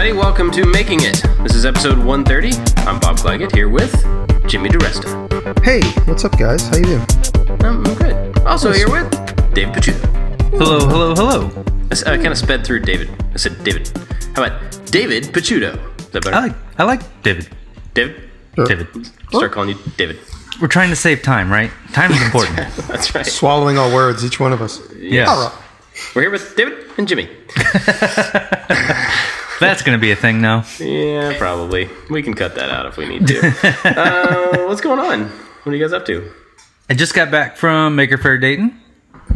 everybody. Welcome to Making It. This is episode 130. I'm Bob Clagett here with Jimmy Diresta. Hey, what's up, guys? How you doing? I'm good. Also here with David Picciuto. Hello. I kind of sped through David. I said David. How about David Picciuto? Is that better? I like David. David? Sure. David. Start calling you David. We're trying to save time, right? Time is important. That's right. Swallowing all words, each one of us. Yeah. All right. We're here with David and Jimmy. That's going to be a thing now. Yeah, probably. We can cut that out if we need to. What's going on? What are you guys up to? I just got back from Maker Faire Dayton.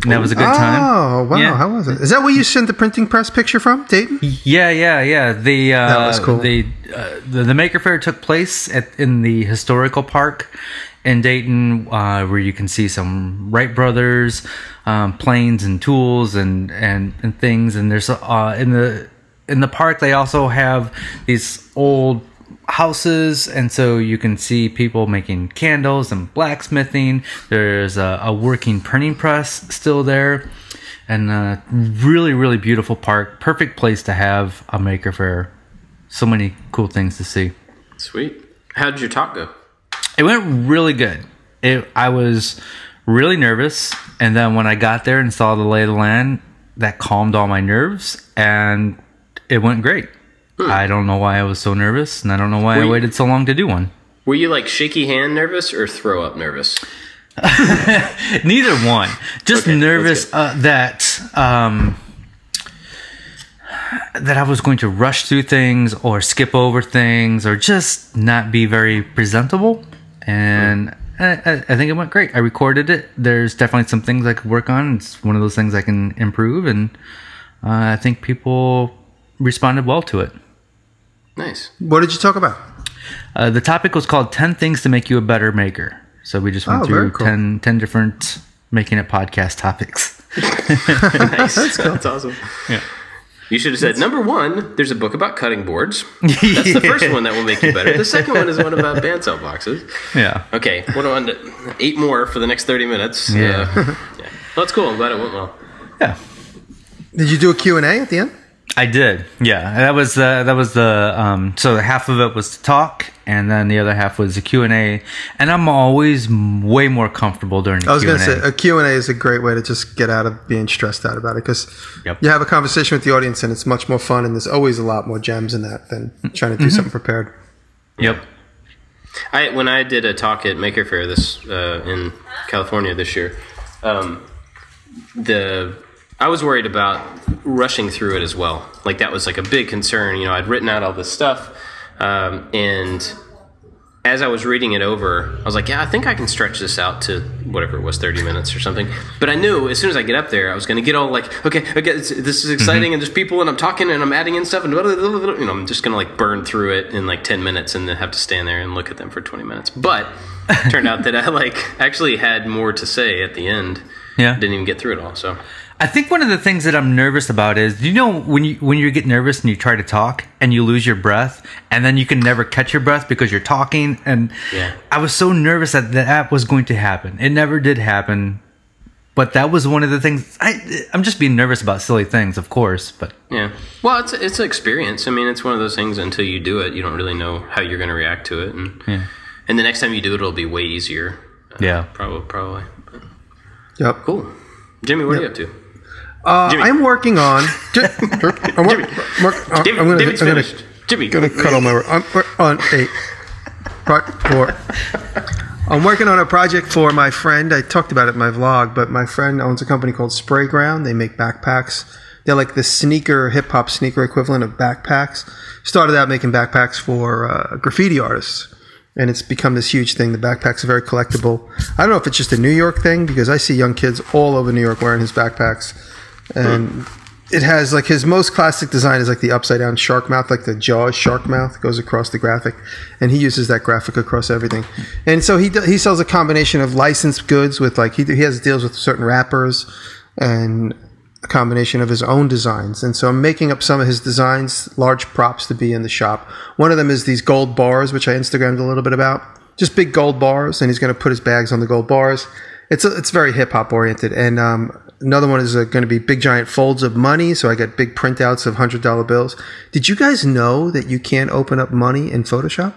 And that was a good time. Oh, wow. Yeah. How was it? Is that where you sent the printing press picture from, Dayton? Yeah. That was cool. The Maker Faire took place in the historical park in Dayton, where you can see some Wright brothers, planes and tools and things. And there's in the park they also have these old houses, and so you can see people making candles and blacksmithing. There's a working printing press still there, and really beautiful park. Perfect place to have a Maker Faire. So many cool things to see. Sweet. How did your talk go? It went really good. I was really nervous, and then when I got there and saw the lay of the land, that calmed all my nerves, and it went great. I don't know why I was so nervous, and I don't know why I waited so long to do one. Were you like shaky hand nervous or throw up nervous? Neither one. Just Okay, nervous that I was going to rush through things or skip over things or just not be very presentable. And I think it went great. I recorded it. There's definitely some things I could work on. It's one of those things I can improve, and I think people responded well to it. Nice. What did you talk about? The topic was called 10 Things to Make You a Better Maker. So we just went through cool. 10 different Making It podcast topics. Nice. That's cool. That's awesome. Yeah. You should have said, number one, there's a book about cutting boards. That's the first one that will make you better. The second one is one about bandsaw boxes. Yeah. Okay, what do I want? 8 more for the next 30 minutes. Yeah. Yeah. Well, that's cool. I'm glad it went well. Yeah. Did you do a Q&A at the end? I did. Yeah. That was the so half of it was to talk, and then the other half was a Q&A. And I'm always way more comfortable during the Q&A. I was going to say, a Q&A is a great way to just get out of being stressed out about it, because you have a conversation with the audience, and it's much more fun, and there's always a lot more gems in that than trying to do something prepared. Yep. When I did a talk at Maker Faire in California this year, I was worried about rushing through it as well. Like, that was like a big concern. You know, I'd written out all this stuff, and as I was reading it over, I was like, yeah, I think I can stretch this out to whatever it was, 30 minutes or something. But I knew as soon as I get up there, I was going to get all like, okay, this is exciting, and there's people, and I'm talking, and I'm adding in stuff, and blah, blah, blah, blah, you know, I'm just going to like burn through it in like 10 minutes and then have to stand there and look at them for 20 minutes. But it turned out that I actually had more to say at the end. Yeah. Didn't even get through it all, so... I think one of the things that I'm nervous about is, you know, when you get nervous and you try to talk and you lose your breath, and then you can never catch your breath because you're talking. And I was so nervous that was going to happen. It never did happen, but that was one of the things. I'm just being nervous about silly things, of course, but yeah. Well, it's an experience. I mean, it's one of those things. Until you do it, you don't really know how you're going to react to it, and the next time you do it, it'll be way easier. Probably. But, Yep. Cool. Jimmy, what are you up to? I'm working on... David's finished. Jimmy. I'm going to cut all my work. I'm working on a project for my friend. I talked about it in my vlog, but my friend owns a company called Spray Ground. They make backpacks. They're like the hip-hop sneaker equivalent of backpacks. Started out making backpacks for graffiti artists, and it's become this huge thing. The backpacks are very collectible. I don't know if it's just a New York thing, because I see young kids all over New York wearing his backpacks. And it has, like, his most classic design is like the upside down shark mouth, like the Jaws shark mouth goes across the graphic, and he uses that graphic across everything. And so he sells a combination of licensed goods with, like, he has deals with certain rappers, and a combination of his own designs. And so I'm making up some of his designs, large props to be in the shop. One of them is these gold bars, which I Instagrammed a little bit about. Just big gold bars, and he's going to put his bags on the gold bars. It's very hip hop oriented, and Another one is going to be big giant folds of money. So I got big printouts of $100 bills. Did you guys know that you can't open up money in Photoshop?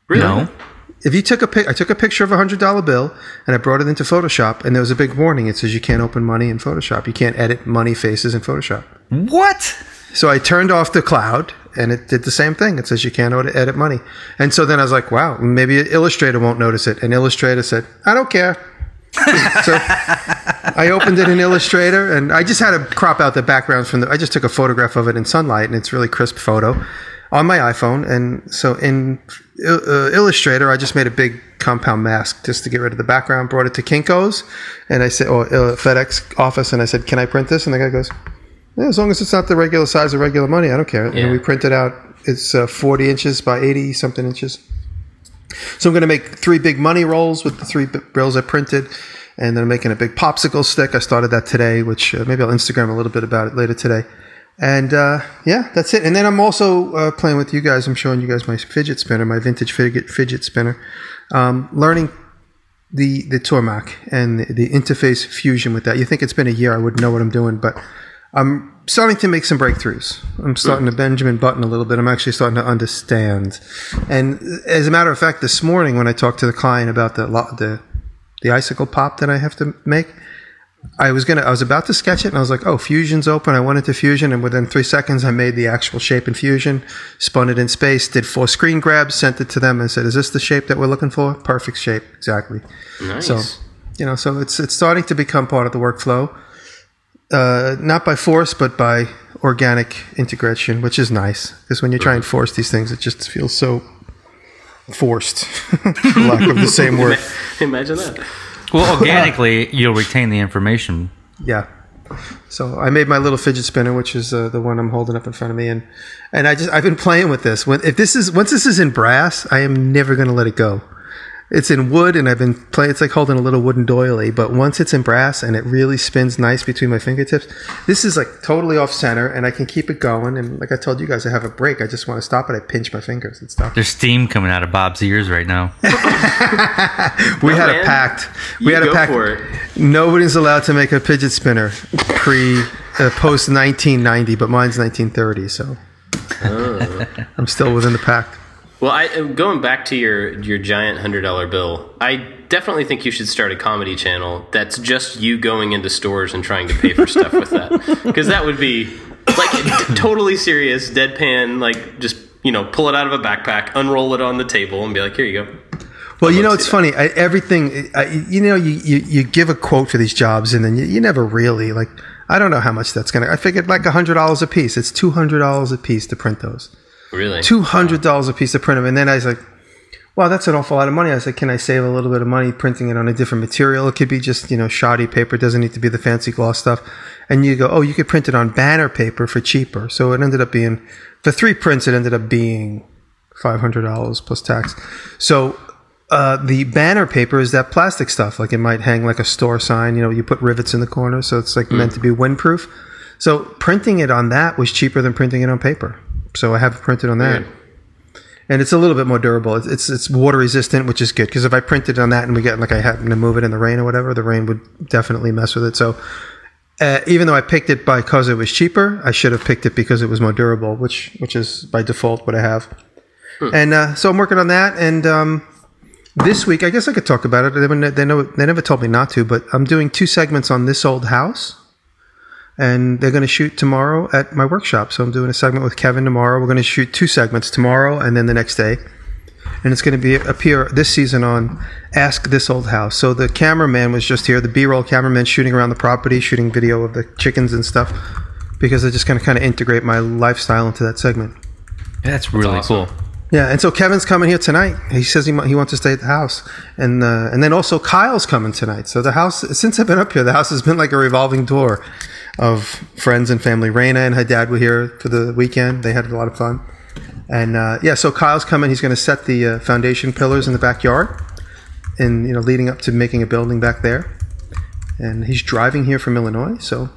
Really? No. If you took I took a picture of a $100 bill and I brought it into Photoshop, and there was a big warning. It says you can't open money in Photoshop. You can't edit money faces in Photoshop. What? So I turned off the cloud, and it did the same thing. It says you can't edit money. And so then I was like, wow, maybe Illustrator won't notice it. And Illustrator said, I don't care. So I opened it in Illustrator, and I just had to crop out the backgrounds I just took a photograph of it in sunlight, and it's a really crisp photo on my iPhone. And so in Illustrator, I just made a big compound mask just to get rid of the background, brought it to Kinko's, and I said, FedEx office, and I said, can I print this? And the guy goes, yeah, as long as it's not the regular size of regular money, I don't care. Yeah. And we printed out, it's 40 inches by 80 something inches. So I'm going to make 3 big money rolls with the 3 bills I printed, and then I'm making a big popsicle stick. I started that today, which maybe I'll Instagram a little bit about it later today. And yeah, that's it. And then I'm also playing with you guys. I'm showing you guys my fidget spinner, my vintage fidget spinner, learning the Tormac and the interface fusion with that. You think it's been a year, I wouldn't know what I'm doing, but I'm starting to make some breakthroughs. I'm starting to Benjamin Button a little bit. I'm actually starting to understand. And as a matter of fact, this morning when I talked to the client about the icicle pop that I have to make, I was about to sketch it, and I was like, oh, Fusion's open. I went into Fusion, and within 3 seconds, I made the actual shape in Fusion, spun it in space, did 4 screen grabs, sent it to them, and said, is this the shape that we're looking for? Perfect shape, exactly. Nice. So, so it's starting to become part of the workflow. Not by force, but by organic integration, which is nice. Because when you try and force these things, it just feels so forced, for lack of the same word. Imagine that. Well, organically, you'll retain the information. Yeah. So I made my little fidget spinner, which is the one I'm holding up in front of me, and I've been playing with this. Once this is in brass, I am never going to let it go. It's in wood, and I've been playing. It's like holding a little wooden doily. But once it's in brass and it really spins nice between my fingertips, this is like totally off center, and I can keep it going. And like I told you guys, I have a break. I just want to stop it. I pinch my fingers and stuff. There's steam coming out of Bob's ears right now. We had a pact. For it. Nobody's allowed to make a fidget spinner post 1990, but mine's 1930, so I'm still within the pact. Well, going back to your giant $100 bill, I definitely think you should start a comedy channel that's just you going into stores and trying to pay for stuff with that. Because that would be like totally serious, deadpan, like just, pull it out of a backpack, unroll it on the table and be like, here you go. Well, it's funny. You give a quote for these jobs, and then you never really, like, I don't know how much that's going to, I figured like $100 a piece. It's $200 a piece to print those. Really? $200 a piece to print them. And then I was like, wow, that's an awful lot of money. I was like, can I save a little bit of money printing it on a different material? It could be just, shoddy paper. It doesn't need to be the fancy gloss stuff. And you go, oh, you could print it on banner paper for cheaper. So it ended up being, for 3 prints, it ended up being $500 plus tax. So the banner paper is that plastic stuff. Like it might hang like a store sign. You put rivets in the corner. So it's like meant to be windproof. So printing it on that was cheaper than printing it on paper. So I have it printed on that. Weird. And it's a little bit more durable. It's water resistant, which is good. Because if I printed on that and I happen to move it in the rain or whatever, the rain would definitely mess with it. So even though I picked it because it was cheaper, I should have picked it because it was more durable, which is by default what I have. And so I'm working on that. And this week, I guess I could talk about it. They never told me not to, but I'm doing 2 segments on This Old House. And they're going to shoot tomorrow at my workshop. So I'm doing a segment with Kevin tomorrow. We're going to shoot 2 segments tomorrow and then the next day. And it's going to appear this season on Ask This Old House. So the cameraman was just here, the B-roll cameraman shooting around the property, shooting video of the chickens and stuff, because I just kind of integrate my lifestyle into that segment. That's really awesome. cool. Yeah, and so Kevin's coming here tonight. He says he wants to stay at the house. And then also Kyle's coming tonight. So the house, since I've been up here, the house has been like a revolving door of friends and family. Raina and her dad were here for the weekend. They had a lot of fun. And so Kyle's coming. He's going to set the foundation pillars in the backyard and, leading up to making a building back there. And he's driving here from Illinois. So,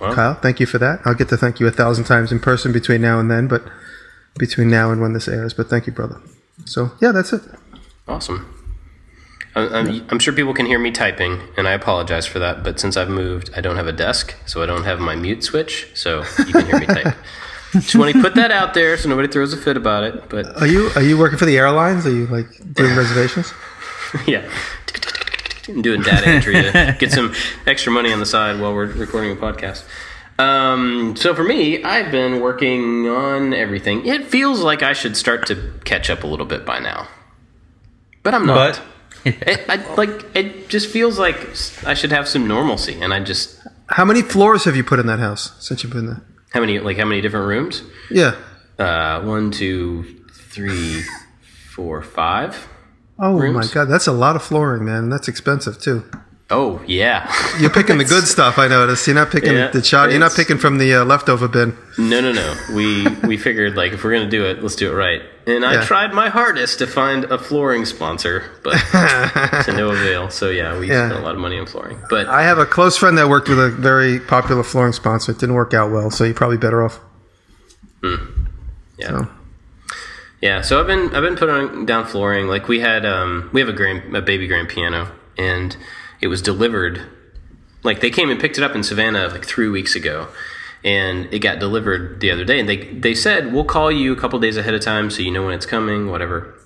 wow. Kyle, thank you for that. I'll get to thank you 1,000 times in person between now and then, but between now and when this airs. But thank you, brother. So, yeah, that's it. Awesome. I'm sure people can hear me typing, and I apologize for that. But since I've moved, I don't have a desk, so I don't have my mute switch, so you can hear me type. Just want to put that out there so nobody throws a fit about it. But Are you working for the airlines? Are you like doing reservations? yeah, doing data entry to get some extra money on the side while we're recording a podcast. So for me, I've been working on everything. It feels like I should start to catch up a little bit by now, but I'm not. It just feels like I should have some normalcy, and I just. How many floors have you put in that house since you've been there? How many different rooms? Yeah. 1, 2, 3, 4, 5. Oh rooms. My God, that's a lot of flooring, man. That's expensive too. Oh yeah. You're picking the good stuff. I noticed. You're not picking the shot. You're not picking from the leftover bin. No. We figured like if we're gonna do it, let's do it right. And I tried my hardest to find a flooring sponsor, but to no avail. So we spent a lot of money on flooring. But I have a close friend that worked with a very popular flooring sponsor. It didn't work out well, so you're probably better off. Yeah. So I've been putting down flooring. Like we have a baby grand piano, and it was delivered. Like they came and picked it up in Savannah like 3 weeks ago, and it got delivered the other day. And they said, we'll call you a couple days ahead of time so you know when it's coming, whatever.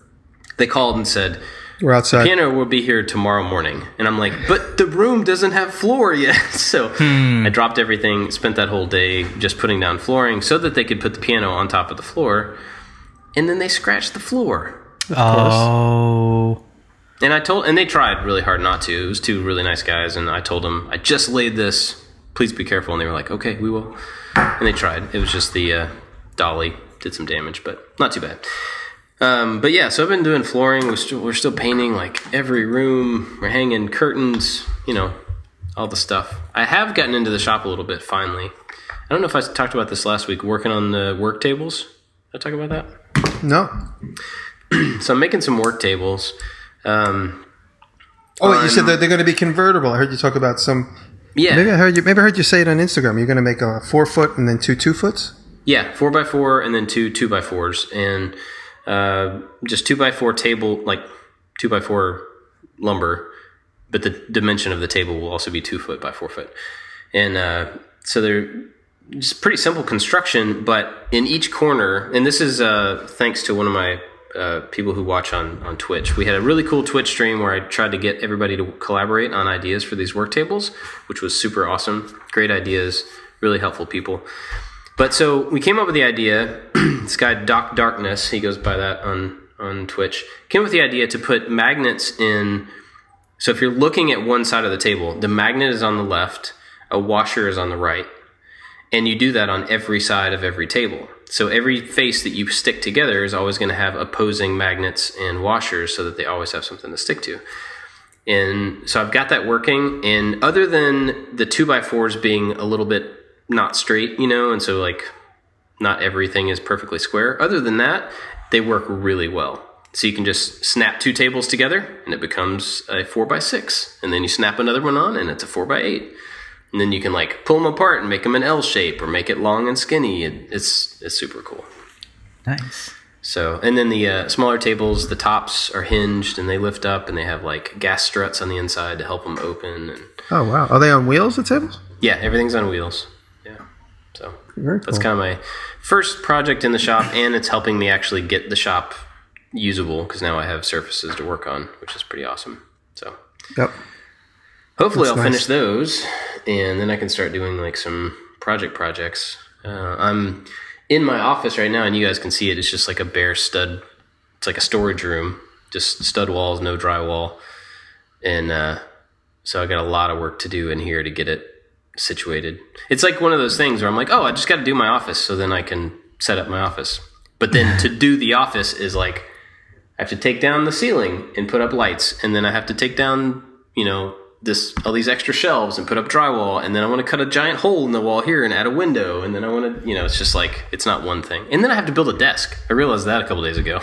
They called and said, we're outside. The piano will be here tomorrow morning. And I'm like, but the room doesn't have floor yet. So I dropped everything, spent that whole day just putting down flooring so that they could put the piano on top of the floor. And then they scratched the floor. Oh. And they tried really hard not to. It was two really nice guys, and I told them, I just laid this. Please be careful. And they were like, okay, we will. And they tried. It was just the dolly did some damage, but not too bad. So I've been doing flooring. We're still painting like every room. We're hanging curtains, all the stuff. I have gotten into the shop a little bit finally. I don't know if I talked about this last week, working on the work tables. Did I talk about that? No. So I'm making some work tables. You said that they're going to be convertible. I heard you talk about some. Yeah. Maybe I heard you say it on Instagram. You're going to make a 4-foot and then two 2-foots? Yeah, 4x4 and then two 2x4s. And just 2x4 table, like 2x4 lumber. But the dimension of the table will also be 2 foot by 4 foot. And so they're just pretty simple construction, but in each corner, and this is thanks to one of my people who watch on Twitch. We had a really cool Twitch stream where I tried to get everybody to collaborate on ideas for these work tables, which was super awesome. Great ideas, really helpful people. But so we came up with the idea, this guy Doc Darkness, he goes by that on Twitch, came up with the idea to put magnets in. So if you're looking at one side of the table, the magnet is on the left, a washer is on the right, and you do that on every side of every table. So every face that you stick together is always going to have opposing magnets and washers so that they always have something to stick to. And so I've got that working. And other than the 2x4s being a little bit not straight, and so like not everything is perfectly square. Other than that, they work really well. So you can just snap two tables together and it becomes a 4x6. And then you snap another one on and it's a 4x8. And then you can like pull them apart and make them an L shape or make it long and skinny. It's super cool. Nice. So, and then the smaller tables, the tops are hinged and they lift up and they have like gas struts on the inside to help them open. And oh, wow. Are they on wheels, the tables? Yeah, everything's on wheels. Yeah. So that's kind of my first project in the shop, and it's helping me actually get the shop usable because now I have surfaces to work on, which is pretty awesome. So, yep. Hopefully I'll finish those, and then I can start doing like some projects. I'm in my office right now, and you guys can see it. It's just like a bare stud. It's like a storage room, just stud walls, no drywall. And so I got a lot of work to do in here to get it situated. It's like one of those things where I'm like, oh, I just got to do my office so then I can set up my office. But then to do the office is like I have to take down the ceiling and put up lights, and then I have to take down, all these extra shelves and put up drywall, and then I want to cut a giant hole in the wall here and add a window, and then I want to, it's just like it's not one thing. And then I have to build a desk. I realized that a couple days ago.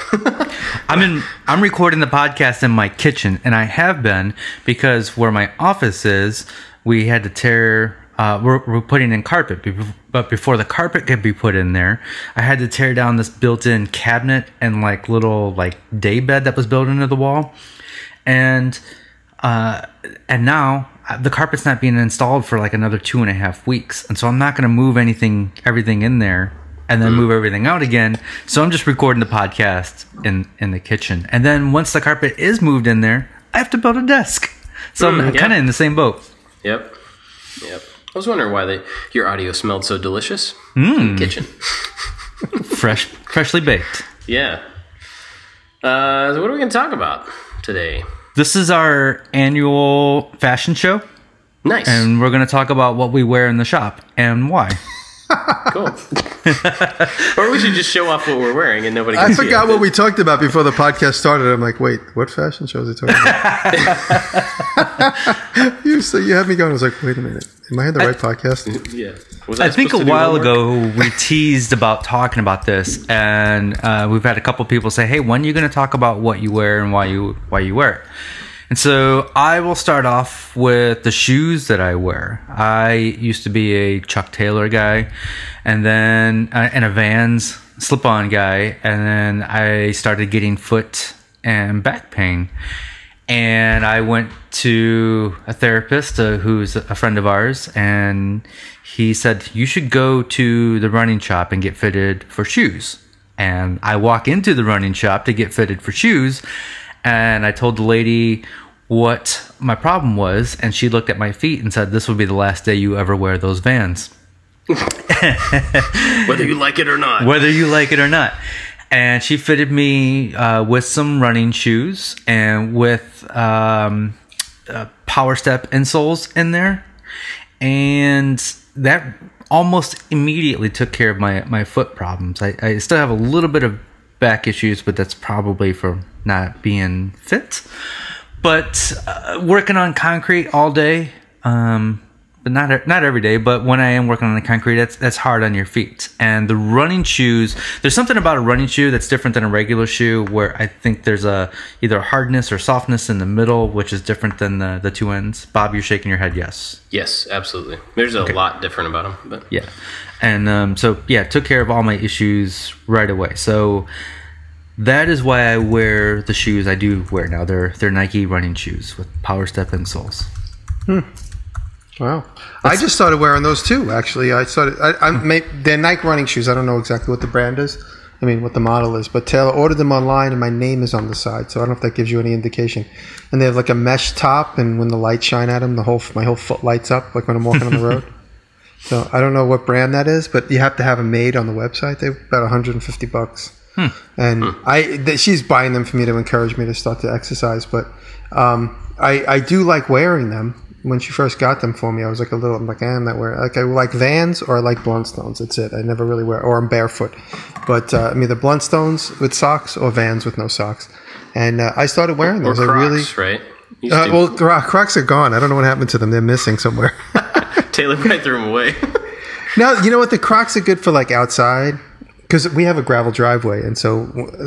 I'm recording the podcast in my kitchen, and I have been because where my office is, we had to tear. We're putting in carpet, but before the carpet could be put in there, I had to tear down this built-in cabinet and like little like day bed that was built into the wall. And now the carpet's not being installed for like another 2.5 weeks. And so I'm not going to move everything in there and then move everything out again. So I'm just recording the podcast in the kitchen. And then once the carpet is moved in there, I have to build a desk. So I'm kind of in the same boat. Yep. I was wondering why your audio smelled so delicious in the kitchen. Freshly baked. Yeah. So what are we going to talk about today? This is our annual fashion show. Nice. And we're going to talk about what we wear in the shop and why. Cool. Or we should just show off what we're wearing and nobody can see it. I forgot what we talked about before the podcast started. I'm like, wait, what fashion show is he talking about? You had me going. I was like, wait a minute. Am I in the right podcast? Yeah. I think a while ago we teased about talking about this, and we've had a couple people say, hey, when are you going to talk about what you wear and why you wear it? And so I will start off with the shoes that I wear. I used to be a Chuck Taylor guy, and then and a Vans slip-on guy, and then I started getting foot and back pain. And I went to a therapist who's a friend of ours, and he said, you should go to the running shop and get fitted for shoes. And I walk into the running shop to get fitted for shoes, and I told the lady what my problem was, and she looked at my feet and said, this will be the last day you ever wear those Vans. Whether you like it or not. Whether you like it or not. And she fitted me with some running shoes and with Power Step insoles in there. And that almost immediately took care of my foot problems. I still have a little bit of back issues, but that's probably from not being fit. But working on concrete all day, but not every day. But when I am working on the concrete, that's hard on your feet. And the running shoes, there's something about a running shoe that's different than a regular shoe, where I think there's either a hardness or softness in the middle, which is different than the two ends. Bob, you're shaking your head, yes. Yes, absolutely. There's a lot different about them. But yeah, and took care of all my issues right away. So that is why I wear the shoes I do wear now. They're Nike running shoes with Power Step insoles. Wow. I just started wearing those too, actually. They're Nike running shoes. I don't know exactly what the brand is. I mean, what the model is. But Taylor ordered them online, and my name is on the side. So I don't know if that gives you any indication. And they have like a mesh top, and when the lights shine at them, my whole foot lights up, like when I'm walking on the road. So I don't know what brand that is, but you have to have them made on the website. They're about $150. And she's buying them for me to encourage me to start to exercise. But I do like wearing them. When she first got them for me, I'm not wearing. Like I like Vans or I like Bluntstones. That's it. I never really wear, or I'm barefoot. But I'm either Bluntstones with socks or Vans with no socks. And I started wearing those. Or Crocs, right? Crocs are gone. I don't know what happened to them. They're missing somewhere. Taylor probably threw them away. Now, you know what? The Crocs are good for like outside. Because we have a gravel driveway, and so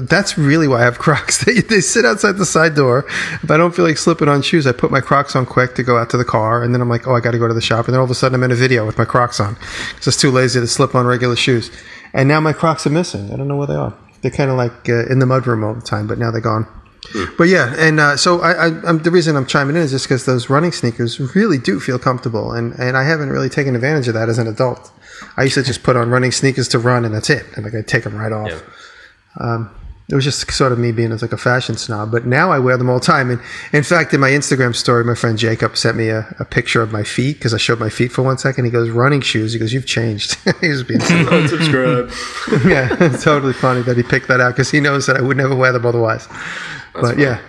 that's really why I have Crocs. They sit outside the side door. If I don't feel like slipping on shoes, I put my Crocs on quick to go out to the car, and then I'm like, oh, I got to go to the shop. And then all of a sudden I'm in a video with my Crocs on because it's too lazy to slip on regular shoes. And now my Crocs are missing. I don't know where they are. They're kind of like in the mudroom all the time, but now they're gone. But yeah, and so I'm the reason I'm chiming in is just because those running sneakers really do feel comfortable, and I haven't really taken advantage of that as an adult. I used to just put on running sneakers to run, and that's it. And like I take them right off. Yeah. It was just sort of me being like a fashion snob. But now I wear them all the time. And in fact, in my Instagram story, my friend Jacob sent me a picture of my feet because I showed my feet for 1 second. He goes, running shoes. He goes, you've changed. He was being so unsubscribe. Yeah, it's totally funny that he picked that out because he knows that I would never wear them otherwise. That's funny. Yeah,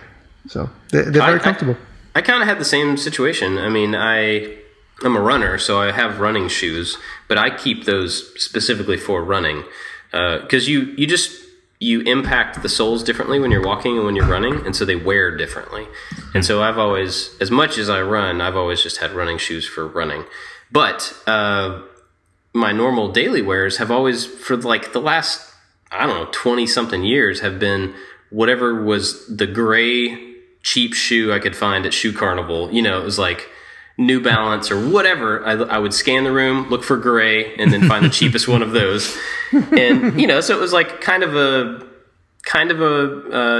so they're very comfortable. I kind of had the same situation. I mean, I'm a runner, so I have running shoes, but I keep those specifically for running because you impact the soles differently when you're walking and when you're running, and so they wear differently. And so I've always, as much as I run, I've always just had running shoes for running. But my normal daily wears have always, for like the last, 20-something years, have been whatever was the gray cheap shoe I could find at Shoe Carnival. You know, it was like New Balance or whatever. I would scan the room, look for gray, and then find the cheapest one of those. And so it was like kind of a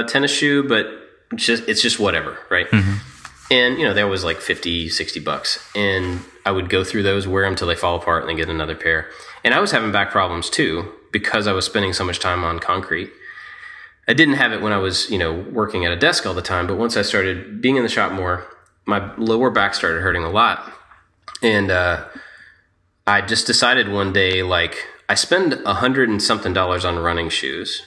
tennis shoe, but it's just whatever, right? And, you know, that was like $50, $60. And I would go through those, wear them till they fall apart, and then get another pair. And I was having back problems too, because I was spending so much time on concrete. I didn't have it when I was, you know, working at a desk all the time. But once I started being in the shop more, my lower back started hurting a lot. And I just decided one day, like, I spend $100 and something on running shoes.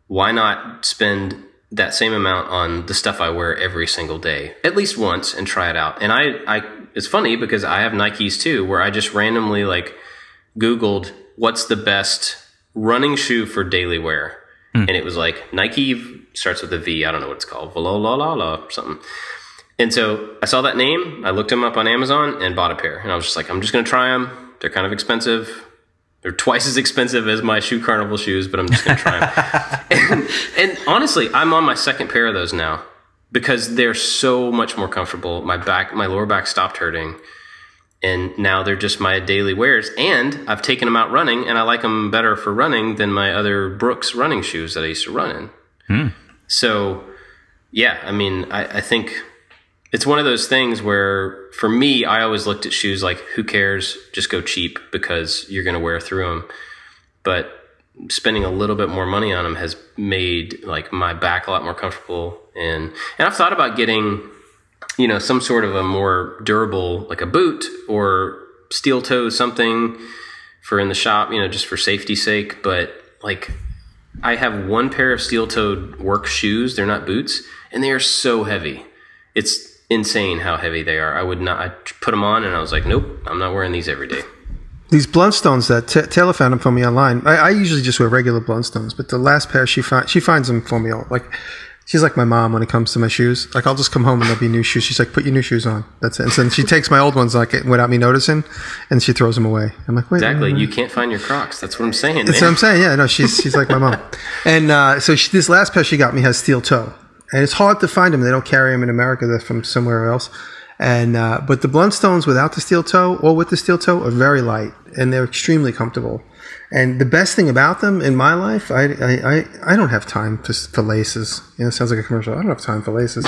Why not spend that same amount on the stuff I wear every single day, at least once, and try it out? And I it's funny because I have Nikes too, where I just randomly like Googled what's the best running shoe for daily wear. And it was like Nike, starts with a V. I don't know what it's called. Or something. And so I saw that name. I looked them up on Amazon and bought a pair. And I was just like, I'm just going to try them. They're kind of expensive. They're twice as expensive as my Shoe Carnival shoes, but I'm just going to try them. and honestly, I'm on my second pair of those now because they're so much more comfortable. My lower back stopped hurting. And now they're just my daily wears. And I've taken them out running, and I like them better for running than my other Brooks running shoes that I used to run in. So, yeah, I mean, I think it's one of those things where, for me, I always looked at shoes like, who cares? Just go cheap because you're going to wear through them. But spending a little bit more money on them has made like my back a lot more comfortable. And I've thought about getting, you know, some sort of a more durable, like a boot or steel toe, something for in the shop, you know, just for safety's sake. But like, I have one pair of steel toed work shoes. They're not boots, and they are so heavy. It's insane how heavy they are. I put them on and I was like, nope, I'm not wearing these every day. These Blundstones that Taylor found them for me online. I usually just wear regular Blundstones, but the last pair she finds them for me all, like, she's like my mom when it comes to my shoes. Like, I'll just come home and there'll be new shoes. She's like, put your new shoes on. That's it. And so she takes my old ones like without me noticing, and she throws them away. I'm like, wait. Exactly. You can't find your Crocs. That's what I'm saying. That's what I'm saying. Yeah, no, she's like my mom. And so this last pair she got me has steel toe. And it's hard to find them. They don't carry them in America. They're from somewhere else. And but the Blundstones without the steel toe or with the steel toe are very light, and they're extremely comfortable. And the best thing about them in my life, I don't have time for laces. You know, it sounds like a commercial. I don't have time for laces.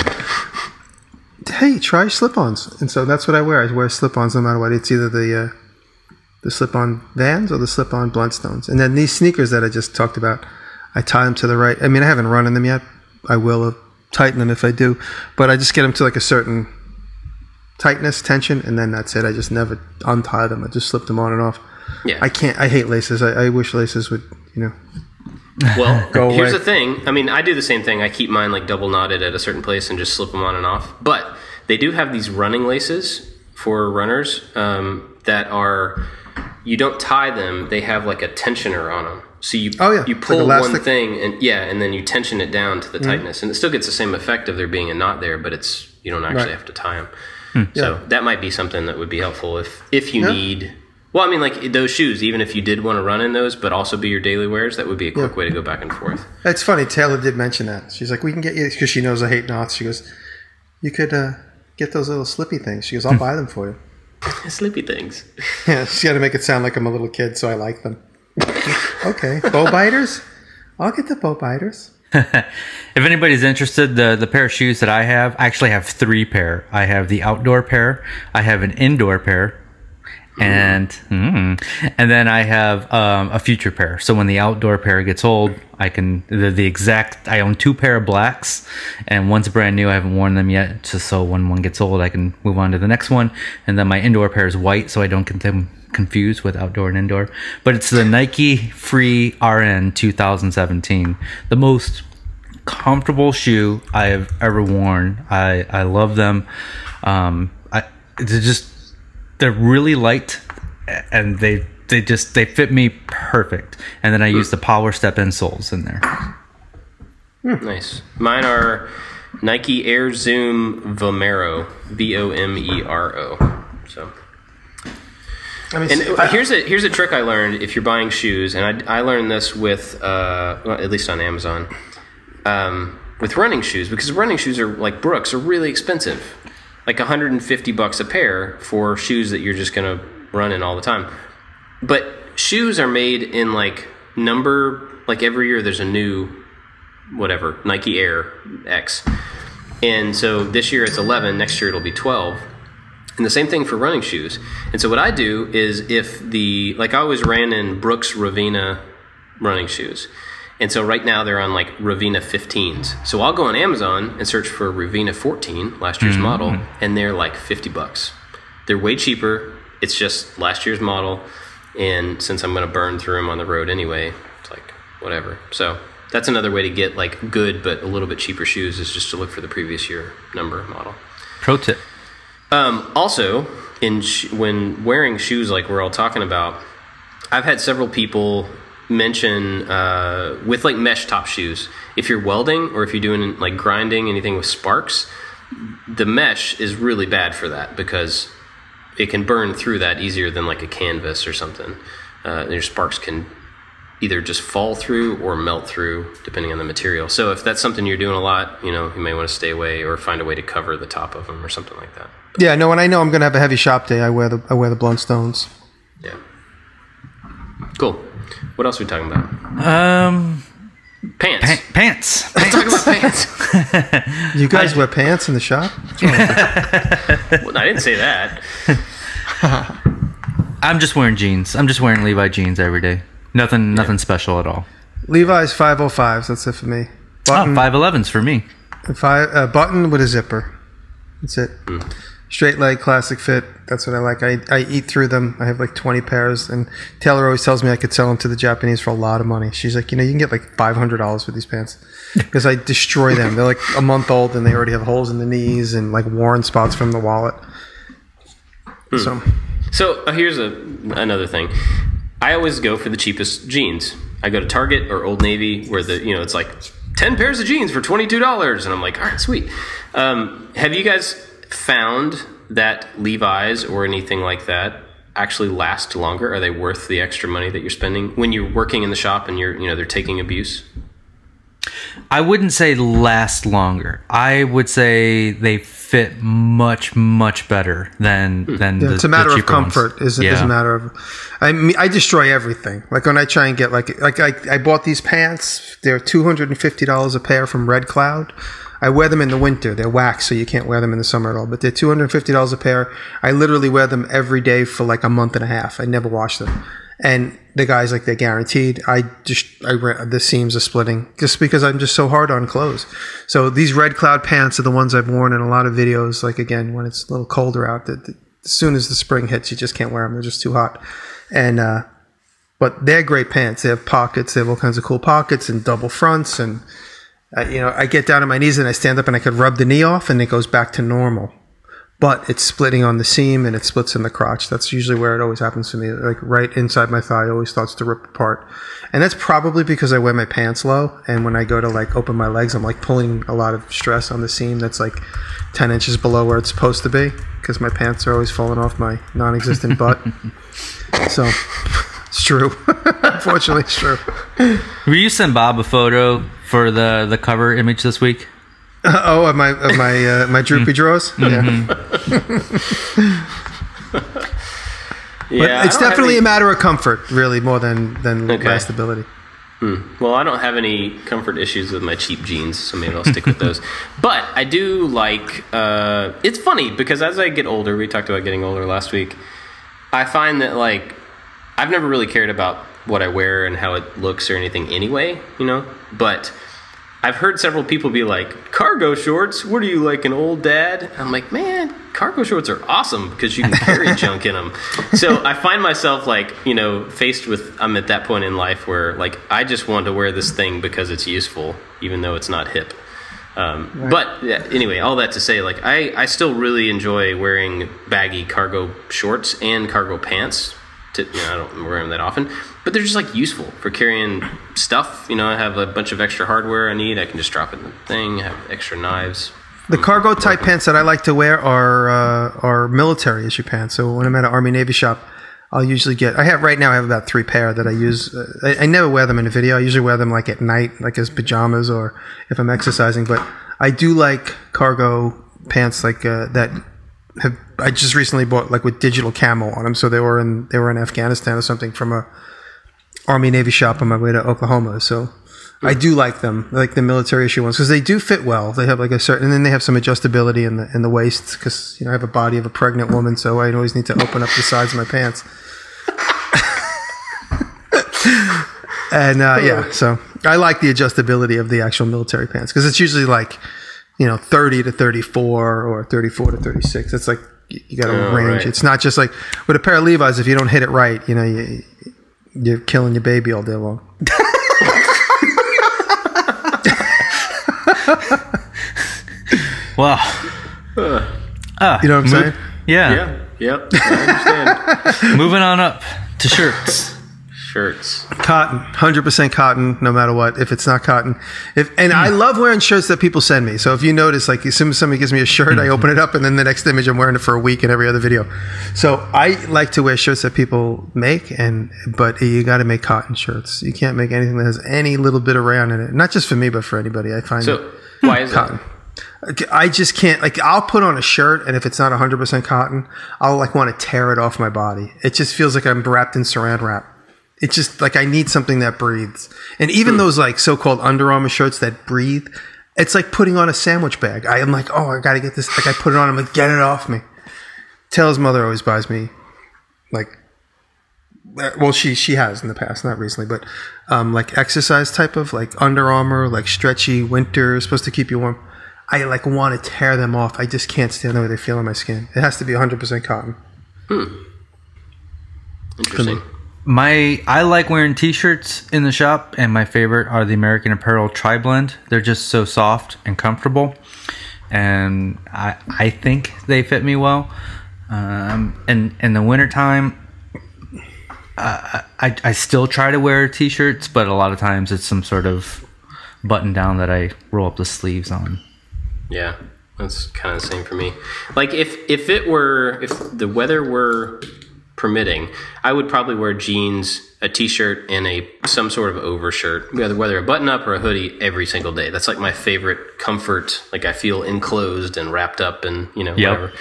Hey, try slip-ons. And so that's what I wear. I wear slip-ons no matter what. It's either the slip-on Vans or the slip-on Blundstones. And then these sneakers that I just talked about, I tie them to the right. I mean, I haven't run in them yet. I will tighten them if I do. But I just get them to like a certain tightness, tension, and then that's it. I just never untie them. I just slip them on and off. Yeah. I hate laces. I wish laces would, you know, well, go away. Here's the thing. I mean, I do the same thing. I keep mine like double knotted at a certain place and just slip them on and off. But they do have these running laces for runners that are, you don't tie them. They have like a tensioner on them. So you pull like one thing and then you tension it down to the tightness, and it still gets the same effect of there being a knot there, but you don't actually have to tie them. So that might be something that would be helpful if you need. Well, I mean, like those shoes, even if you did want to run in those, but also be your daily wears, that would be a quick way to go back and forth. It's funny. Taylor did mention that. She's like, we can get you, because she knows I hate knots. She goes, you could get those little slippy things. She goes, I'll buy them for you. Slippy things. Yeah, she's got to make it sound like I'm a little kid, so I like them. Okay. Bow biters? I'll get the bow biters. If anybody's interested, the pair of shoes that I actually have 3 pair. I have the outdoor pair, I have an indoor pair, and then I have a future pair. So when the outdoor pair gets old, I can I own 2 pair of blacks, and one's brand new. I haven't worn them yet, just so when one gets old, I can move on to the next one. And then my indoor pair is white, so I don't get them confused with outdoor and indoor. But it's the Nike Free RN 2017, the most comfortable shoe I have ever worn. I love them. They're really light, and they fit me perfect. And then I use the Power Step insoles in there. Nice. Mine are Nike Air Zoom Vomero, Vomero. So. Here's a trick I learned if you're buying shoes, and I learned this with at least on Amazon, with running shoes, because running shoes are like Brooks are really expensive, like $150 a pair for shoes that you're just gonna run in all the time. But shoes are made in like every year there's a new whatever, Nike Air X. And so this year it's 11, next year it'll be 12. And the same thing for running shoes. And so what I do is I always ran in Brooks Ravina running shoes. And so right now they're on like Ravina 15s. So I'll go on Amazon and search for Ravina 14, last year's model, and they're like $50. They're way cheaper. It's just last year's model. And since I'm going to burn through them on the road anyway, it's like whatever. So that's another way to get like good but a little bit cheaper shoes, is just to look for the previous year number model. Pro tip. Also, when wearing shoes like we're all talking about, I've had several people mention with like mesh top shoes, if you're welding or if you're doing like grinding, anything with sparks, the mesh is really bad for that because it can burn through that easier than like a canvas or something. Your sparks can either just fall through or melt through depending on the material. So if that's something you're doing a lot, you may want to stay away or find a way to cover the top of them or something like that. Yeah, no, when I know I'm going to have a heavy shop day, I wear the blunt stones. Yeah. Cool. What else are we talking about? Pants. Pants. Let's talk about pants. You guys wear pants in the shop? Well, I didn't say that. I'm just wearing jeans. I'm just wearing Levi jeans every day. Nothing special at all. Levi's 505s. That's it for me. Button, 511s for me. Button with a zipper. That's it. Straight leg, classic fit. That's what I like. I eat through them. I have like 20 pairs. And Taylor always tells me I could sell them to the Japanese for a lot of money. She's like, you can get like $500 for these pants. Because I destroy them. They're like a month old and they already have holes in the knees and like worn spots from the wallet. So here's another thing. I always go for the cheapest jeans. I go to Target or Old Navy where it's like 10 pairs of jeans for $22. And I'm like, all right, sweet. Have you guys found that Levi's or anything like that actually last longer? Are they worth the extra money that you're spending when you're working in the shop and they're taking abuse? I wouldn't say last longer. I would say they fit much, much better than it's a matter of comfort. Is a matter of. I destroy everything. Like when I try and get I bought these pants. They're $250 a pair from Red Cloud. I wear them in the winter. They're wax, so you can't wear them in the summer at all. But they're $250 a pair. I literally wear them every day for like a month and a half. I never wash them. And the guy's like, they're guaranteed. The seams are splitting just because I'm just so hard on clothes. So these Red Cloud pants are the ones I've worn in a lot of videos. Like again, when it's a little colder out, as soon as the spring hits, you just can't wear them. They're just too hot. And but they're great pants. They have pockets. They have all kinds of cool pockets and double fronts. And I get down on my knees and I stand up and I could rub the knee off and it goes back to normal. But it's splitting on the seam and it splits in the crotch. That's usually where it always happens to me. Like right inside my thigh always starts to rip apart. And that's probably because I wear my pants low. And when I go to like open my legs, I'm like pulling a lot of stress on the seam that's like 10 inches below where it's supposed to be. Because my pants are always falling off my non-existent butt. So it's true. Unfortunately, it's true. Will you send Bob a photo for the cover image this week? Of my droopy drawers. Mm-hmm. Yeah, but it's definitely a matter of comfort, really, more than lastability. Well, I don't have any comfort issues with my cheap jeans, so maybe I'll stick with those. But I do like. It's funny because as I get older, we talked about getting older last week. I find that like I've never really cared about what I wear and how it looks or anything anyway, But I've heard several people be like, cargo shorts? What are you, like an old dad? I'm like, man, cargo shorts are awesome because you can carry junk in them. So I find myself like, faced with, I'm at that point in life where like, I just want to wear this thing because it's useful, even though it's not hip. Right. But yeah, anyway, all that to say, like, I still really enjoy wearing baggy cargo shorts and cargo pants. I don't wear them that often, but they're just like useful for carrying stuff. I have a bunch of extra hardware I need. I can just drop it in the thing. I have extra knives. The cargo type pants that I like to wear are military issue pants. So when I'm at an Army Navy shop, I'll usually I have about 3 pair that I use. I never wear them in a video. I usually wear them like at night, like as pajamas or if I'm exercising. But I do like cargo pants like that. I just recently bought like with digital camo on them, so they were in Afghanistan or something from a Army Navy shop on my way to Oklahoma. So I do like them, like the military issue ones, because they do fit well. They have like a certain, and then they have some adjustability in the waist, because I have a body of a pregnant woman, so I always need to open up the sides of my pants. And so I like the adjustability of the actual military pants, because it's usually like 30 to 34 or 34 to 36. It's like you got to range. Right. It's not just like with a pair of Levi's. If you don't hit it right, you're killing your baby all day long. Wow. You know what I'm saying? Yeah. Yep. I understand. Moving on up to shirts. Cotton, 100% cotton, no matter what. If it's not cotton, I love wearing shirts that people send me. So if you notice, like as soon as somebody gives me a shirt, I open it up, and then the next image I'm wearing it for a week in every other video. So I like to wear shirts that people make, but you got to make cotton shirts. You can't make anything that has any little bit of rayon in it. Not just for me, but for anybody. I find why is cotton. I just can't, like, I'll put on a shirt, and if it's not 100% cotton, I'll like want to tear it off my body. It just feels like I'm wrapped in saran wrap. It's just like I need something that breathes. And even those like so-called Under Armour shirts that breathe, it's like putting on a sandwich bag. I am like, I got to get this. Like I put it on, I'm like, get it off me. Taylor's mother always buys me like, well, she has in the past, not recently, but like exercise type of like Under Armour, like stretchy winter, supposed to keep you warm. I like want to tear them off. I just can't stand the way they feel on my skin. It has to be 100% cotton. Interesting. I like wearing t-shirts in the shop, and my favorite are the American Apparel Tri-Blend. They're just so soft and comfortable, and I think they fit me well. And in the wintertime, I still try to wear t-shirts, but a lot of times it's some sort of button down that I roll up the sleeves on. Yeah, that's kind of the same for me. Like if the weather were permitting, I would probably wear jeans, a t-shirt, and some sort of overshirt, whether a button-up or a hoodie, every single day. That's like my favorite comfort. Like I feel enclosed and wrapped up and whatever.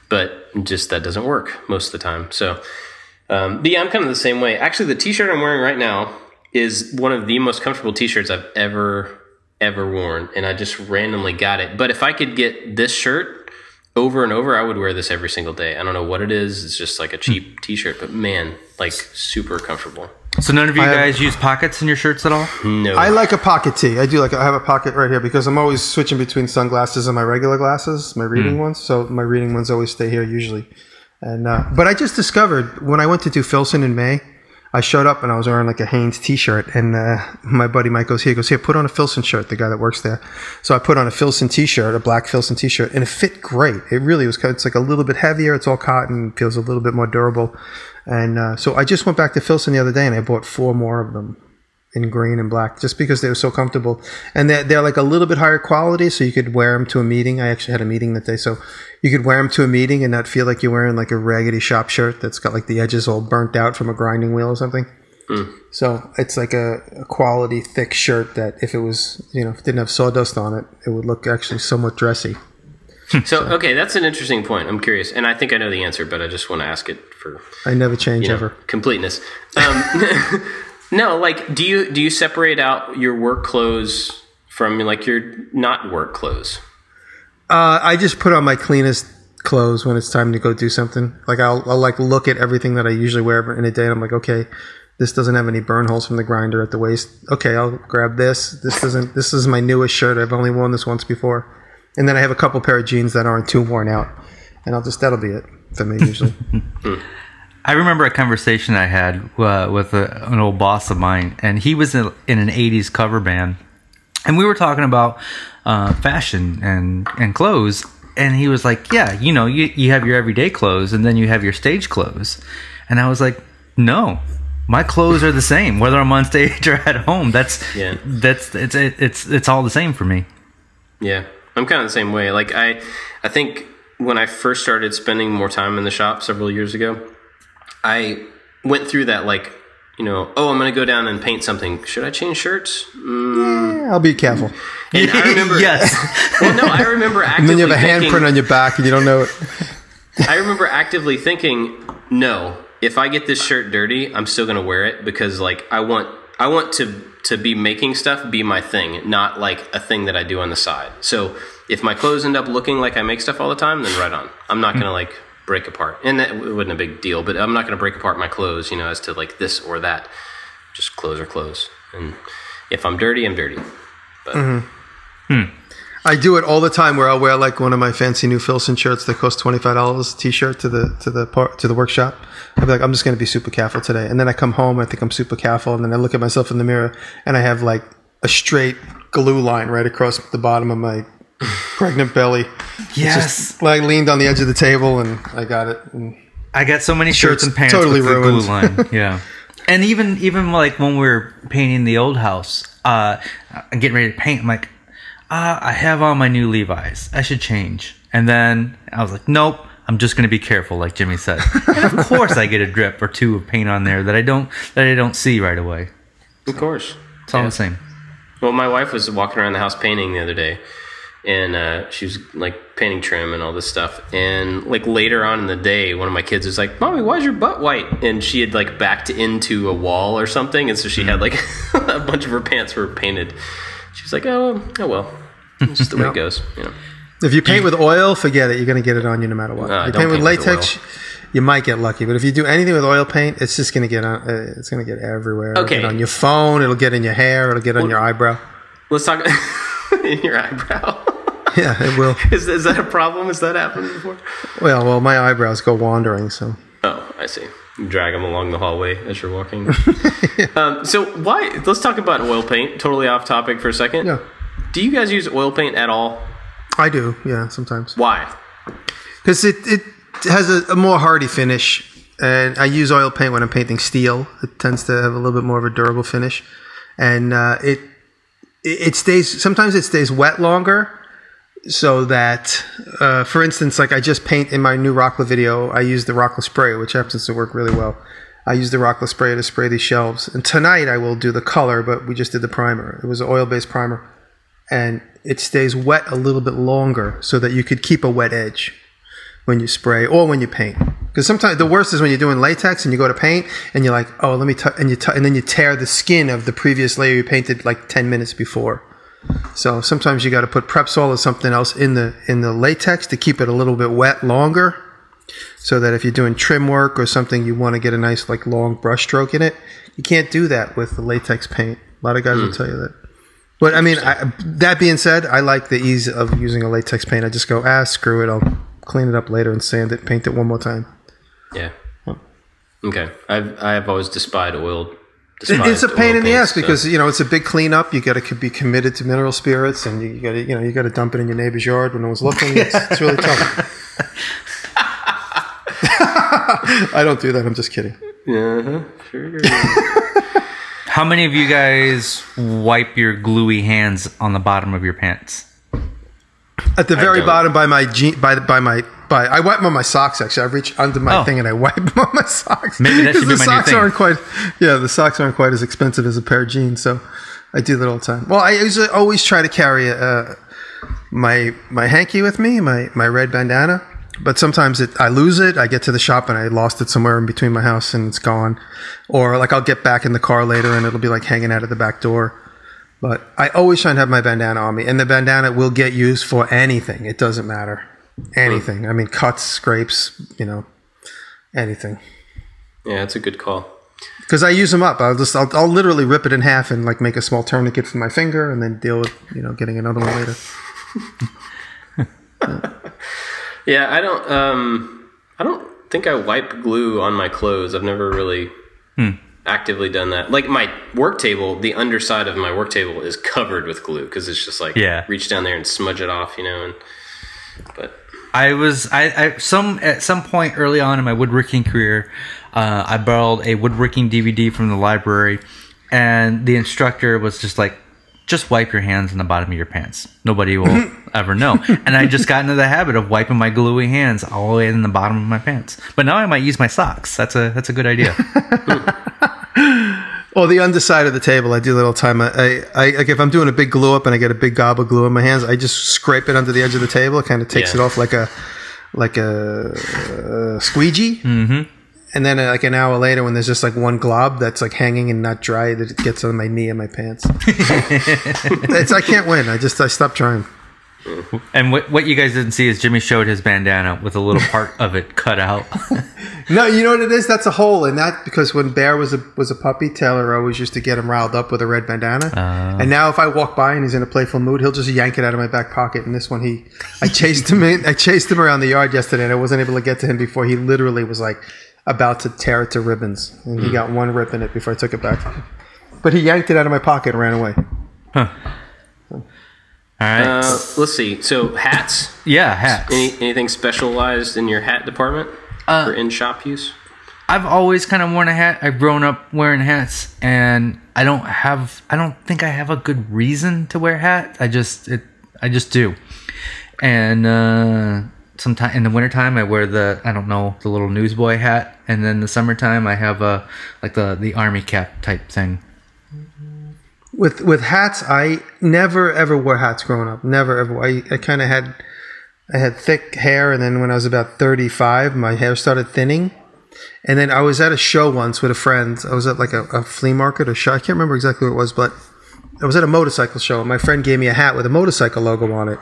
But just that doesn't work most of the time. So, but yeah, I'm kind of the same way. Actually, the t-shirt I'm wearing right now is one of the most comfortable t-shirts I've ever worn, and I just randomly got it. But if I could get this shirt over and over, I would wear this every single day. I don't know what it is. It's just like a cheap t-shirt, but man, like super comfortable. So none of you guys use pockets in your shirts at all? No. I like a pocket tee. I do I have a pocket right here because I'm always switching between sunglasses and my regular glasses, my reading ones. So my reading ones always stay here usually. And but I just discovered when I went to do Filson in May, I showed up and I was wearing like a Hanes t-shirt, and my buddy Mike goes, here, put on a Filson shirt, the guy that works there. So I put on a Filson t-shirt, a black Filson t-shirt, and it fit great. It really was. It's like a little bit heavier. It's all cotton, feels a little bit more durable. And so I just went back to Filson the other day and I bought 4 more of them in green and black just because they were so comfortable. And they're like a little bit higher quality, so you could wear them to a meeting. I actually had a meeting that day, so you could wear them to a meeting and not feel like you're wearing like a raggedy shop shirt that's got like the edges all burnt out from a grinding wheel or something. So it's like a quality thick shirt that if it was, if it didn't have sawdust on it, it would look actually somewhat dressy. So, okay, that's an interesting point. I'm curious, and I think I know the answer, but I just want to ask it for... I never change ever. Completeness. No, like, do you separate out your work clothes from like your not work clothes? I just put on my cleanest clothes when it's time to go do something. Like I'll like look at everything that I usually wear in a day, and I'm like, okay, this doesn't have any burn holes from the grinder at the waist. Okay, I'll grab this. This is my newest shirt. I've only worn this once before. And then I have a couple pair of jeans that aren't too worn out, and that'll be it for me usually. I remember a conversation I had with an old boss of mine, and he was in an 80s cover band, and we were talking about fashion and clothes, and he was like, yeah, you have your everyday clothes, and then you have your stage clothes. And I was like, no, my clothes are the same, whether I'm on stage or at home. It's all the same for me. Yeah. I'm kind of the same way. Like I think when I first started spending more time in the shop several years ago, I went through that like, I'm going to go down and paint something. Should I change shirts? Yeah, I'll be careful. And I remember, yes. Well, no, I remember actively and then you have a handprint on your back and you don't know it. I remember actively thinking, no, if I get this shirt dirty, I'm still going to wear it because like I want I want to be making stuff be my thing, not like a thing that I do on the side. So if my clothes end up looking like I make stuff all the time, then right on. I'm not going to like break apart. And that wasn't a big deal, but I'm not going to break apart my clothes, you know, as to like this or that. Just clothes are clothes. And if I'm dirty, I'm dirty. But, I do it all the time where I'll wear like one of my fancy new Filson shirts that cost $25 t-shirt to the workshop. I'll be like, I'm just going to be super careful today. And then I come home, I think I'm super careful. And then I look at myself in the mirror and I have like a straight glue line right across the bottom of my pregnant belly. Yes. Just, like, leaned on the edge of the table and I got it. And I got so many shirts and pants totally with the ruined. glue line. Yeah. And even like when we were painting the old house, I'm getting ready to paint. I'm like, I have on my new Levi's. I should change. And then I was like, nope. I'm just going to be careful, like Jimmy said. And of course, I get a drip or two of paint on there that I don't see right away. of course. It's all the same. Well, my wife was walking around the house painting the other day, and she was like painting trim and all this stuff. And like later on in the day, one of my kids was like, "Mommy, why is your butt white?" And she had like backed into a wall or something, and so she had like a bunch of her pants were painted. She was like, "Oh well, it's just the way it goes." You know. If you paint with oil, forget it. You're going to get it on you no matter what. You paint with latex, you might get lucky. But if you do anything with oil paint, it's just going to get on. It's going to get everywhere. Okay. It'll get on your phone. It'll get in your hair. It'll get on your eyebrow. Let's talk in your eyebrow. Yeah, it will. Is that a problem? Has that happened before? Well, my eyebrows go wandering, so. Oh, I see. You drag them along the hallway as you're walking. So why? Let's talk about oil paint. Totally off topic for a second. Yeah. Do you guys use oil paint at all? I do, yeah, sometimes. Why? Because it has a more hardy finish, and I use oil paint when I'm painting steel. It tends to have a little bit more of a durable finish, and it stays. Sometimes it stays wet longer, so that, for instance, like I just paint in my new Rockla video, I use the Rockla spray, which happens to work really well. I use the Rockla spray to spray these shelves, and tonight I will do the color, but we just did the primer. It was an oil-based primer, and it stays wet a little bit longer so that you could keep a wet edge when you spray or when you paint. Because sometimes the worst is when you're doing latex and you go to paint and you're like, oh, let me and then you tear the skin of the previous layer you painted like 10 minutes before. So sometimes you got to put Prepsol or something else in the latex to keep it a little bit wet longer, so that if you're doing trim work or something, you want to get a nice like long brush stroke in it. You can't do that with the latex paint. A lot of guys will tell you that. But I mean, that being said, I like the ease of using a latex paint. I just go, screw it. I'll clean it up later and sand it, paint it one more time. Yeah. Okay. I've always despised oil. It's a pain in the ass because it's a big cleanup. You got to be committed to mineral spirits, and you got to dump it in your neighbor's yard when no one's looking. It's really tough. I don't do that. I'm just kidding. Sure. How many of you guys wipe your gluey hands on the bottom of your pants? At the very bottom by my I wipe them on my socks. Actually, I reach under my thing and I wipe them on my socks. Maybe that should be my new thing. The socks aren't quite as expensive as a pair of jeans, so I do that all the time. Well, I always try to carry my hanky with me, my red bandana. But sometimes I lose it. I get to the shop and I lost it somewhere in between my house and it's gone. Or like I'll get back in the car later and it'll be like hanging out of the back door. But I always try and have my bandana on me. And the bandana will get used for anything. It doesn't matter. Anything. I mean, cuts, scrapes, anything. Yeah, that's a good call. Because I use them up. I'll literally rip it in half and like make a small tourniquet for my finger and then deal with, getting another one later. Yeah, I don't think I wipe glue on my clothes. I've never really actively done that. Like my work table, the underside of my work table is covered with glue because it's just like reach down there and smudge it off, but at some point early on in my woodworking career, I borrowed a woodworking DVD from the library, and the instructor was just like, just wipe your hands on the bottom of your pants. Nobody will ever know. And I just got into the habit of wiping my gluey hands all the way in the bottom of my pants. But now I might use my socks. That's a good idea. Well, the underside of the table, I do that all the time. I like if I'm doing a big glue up and I get a big gob of glue in my hands, I just scrape it under the edge of the table. It kind of takes it off like a squeegee. Mm-hmm. And then like an hour later, when there's just like one glob that's like hanging and not dry, that it gets on my knee and my pants. I can't win. I stopped trying. And what you guys didn't see is Jimmy showed his bandana with a little part of it cut out. No, you know what it is? That's a hole in that, because when Bear was a puppy, Taylor always used to get him riled up with a red bandana. And now if I walk by and he's in a playful mood, he'll just yank it out of my back pocket. And this one, I chased him around the yard yesterday, and I wasn't able to get to him before he literally was like about to tear it to ribbons. And he got one rip in it before I took it back. But he yanked it out of my pocket and ran away. Huh. All right. Let's see. So hats. Yeah, hats. Anything specialized in your hat department for in-shop use? I've always kind of worn a hat. I've grown up wearing hats, and I don't think I have a good reason to wear a hat. I just do. And sometime in the wintertime I wear the little newsboy hat, and then the summertime I have the army cap type thing. With hats, I never ever wore hats growing up. Never ever. I kind of had thick hair, and then when I was about 35, my hair started thinning. And then I was at a show once with a friend. I was at like a flea market or show. I can't remember exactly what it was, but I was at a motorcycle show. And my friend gave me a hat with a motorcycle logo on it.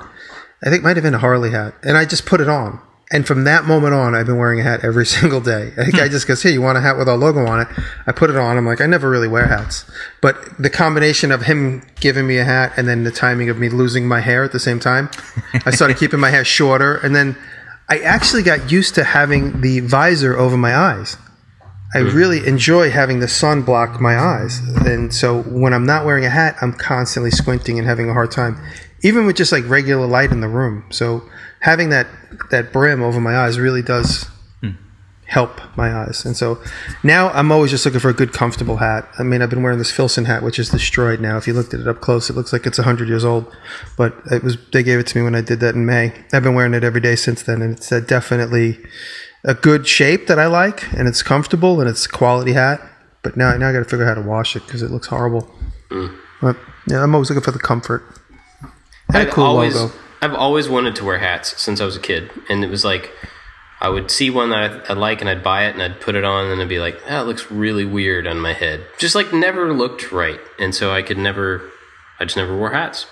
I think it might have been a Harley hat, and I just put it on. And from that moment on, I've been wearing a hat every single day. I think I just goes, hey, you want a hat with our logo on it? I put it on. I'm like, I never really wear hats. But the combination of him giving me a hat and then the timing of me losing my hair at the same time, I started keeping my hair shorter. And then I actually got used to having the visor over my eyes. I really enjoy having the sun block my eyes. And so when I'm not wearing a hat, I'm constantly squinting and having a hard time, even with just like regular light in the room. So having that brim over my eyes really does help my eyes. And so now I'm always just looking for a good, comfortable hat. I mean, I've been wearing this Filson hat, which is destroyed now. If you looked at it up close, it looks like it's 100 years old. But they gave it to me when I did that in May. I've been wearing it every day since then, and it's definitely a good shape that I like, and it's comfortable, and it's a quality hat. But now I got to figure out how to wash it because it looks horrible. But yeah, I'm always looking for the comfort. And a cool logo. I've always wanted to wear hats since I was a kid, and it was like I would see one that I like, and I'd buy it, and I'd put it on, and I'd be like, "Oh, it looks really weird on my head." Just like never looked right, and so I just never wore hats.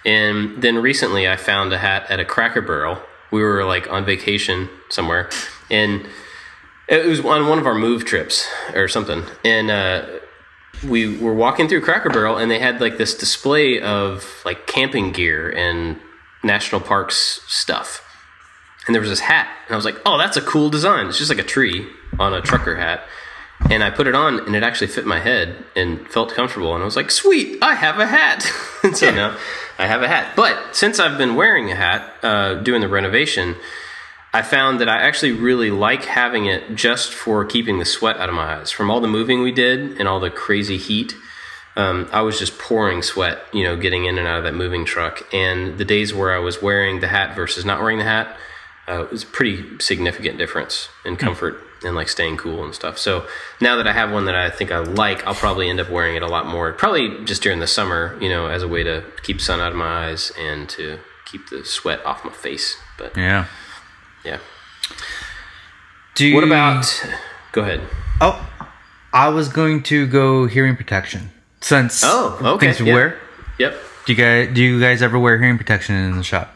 And then recently, I found a hat at a Cracker Barrel. We were like on vacation somewhere, and it was on one of our move trips or something, and we were walking through Cracker Barrel, and they had like this display of like camping gear and national parks stuff. And there was this hat, and I was like, oh, that's a cool design. It's just like a tree on a trucker hat. And I put it on, and it actually fit my head and felt comfortable. And I was like, sweet, I have a hat. And so now I have a hat. But since I've been wearing a hat, doing the renovation, I found that I actually really like having it just for keeping the sweat out of my eyes. From all the moving we did and all the crazy heat, I was just pouring sweat, getting in and out of that moving truck. And the days where I was wearing the hat versus not wearing the hat, it was a pretty significant difference in comfort and like staying cool and stuff. So now that I have one that I think I like, I'll probably end up wearing it a lot more. Probably just during the summer, as a way to keep sun out of my eyes and to keep the sweat off my face. But yeah. What about? Go ahead. Oh, I was going to go hearing protection. Since things to wear. Yep. Do you guys ever wear hearing protection in the shop?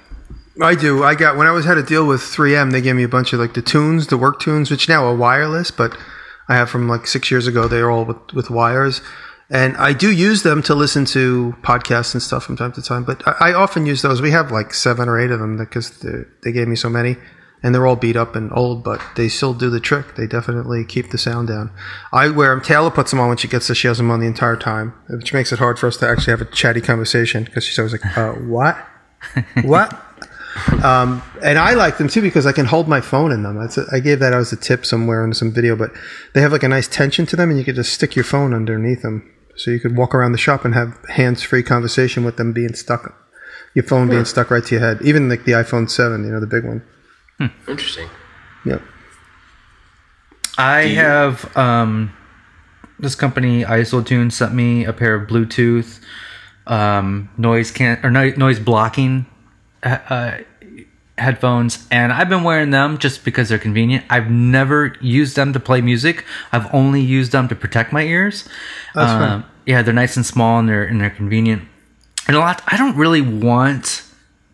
I do. When I had a deal with 3M, they gave me a bunch of like the work tunes, which now are wireless, but I have from like 6 years ago. They're all with wires. And I do use them to listen to podcasts and stuff from time to time. But I often use those. We have like 7 or 8 of them because they gave me so many. And they're all beat up and old, but they still do the trick. They definitely keep the sound down. I wear them. Taylor puts them on when she gets there. She has them on the entire time, which makes it hard for us to actually have a chatty conversation because she's always like, what? What? And I like them too because I can hold my phone in them. I gave that as a tip somewhere in some video, but they have like a nice tension to them, and you could just stick your phone underneath them. So you could walk around the shop and have hands-free conversation with them being stuck, your phone being stuck right to your head. Even like the iPhone 7, the big one. Interesting. Yep. I have this company ISOTune sent me a pair of Bluetooth noise blocking headphones, and I've been wearing them just because they're convenient. I've never used them to play music. I've only used them to protect my ears. That's fun. Yeah, they're nice and small, and they're convenient. And I don't really want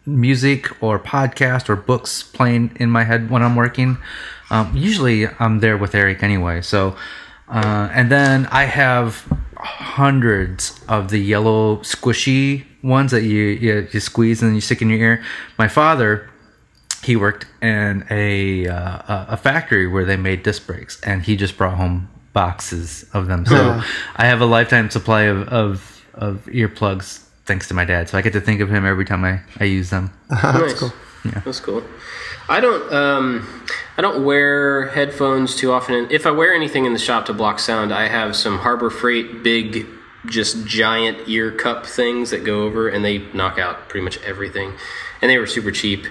music or podcast or books playing in my head when I'm working. Usually I'm there with Eric anyway. So, and then I have hundreds of the yellow squishy ones that you squeeze and then you stick in your ear. My father, he worked in a factory where they made disc brakes, and he just brought home boxes of them. So I have a lifetime supply of earplugs thanks to my dad. So I get to think of him every time I use them. That's cool. Yeah. That's cool. I don't wear headphones too often. If I wear anything in the shop to block sound, I have some Harbor Freight big, just giant ear cup things that go over, and they knock out pretty much everything. And they were super cheap.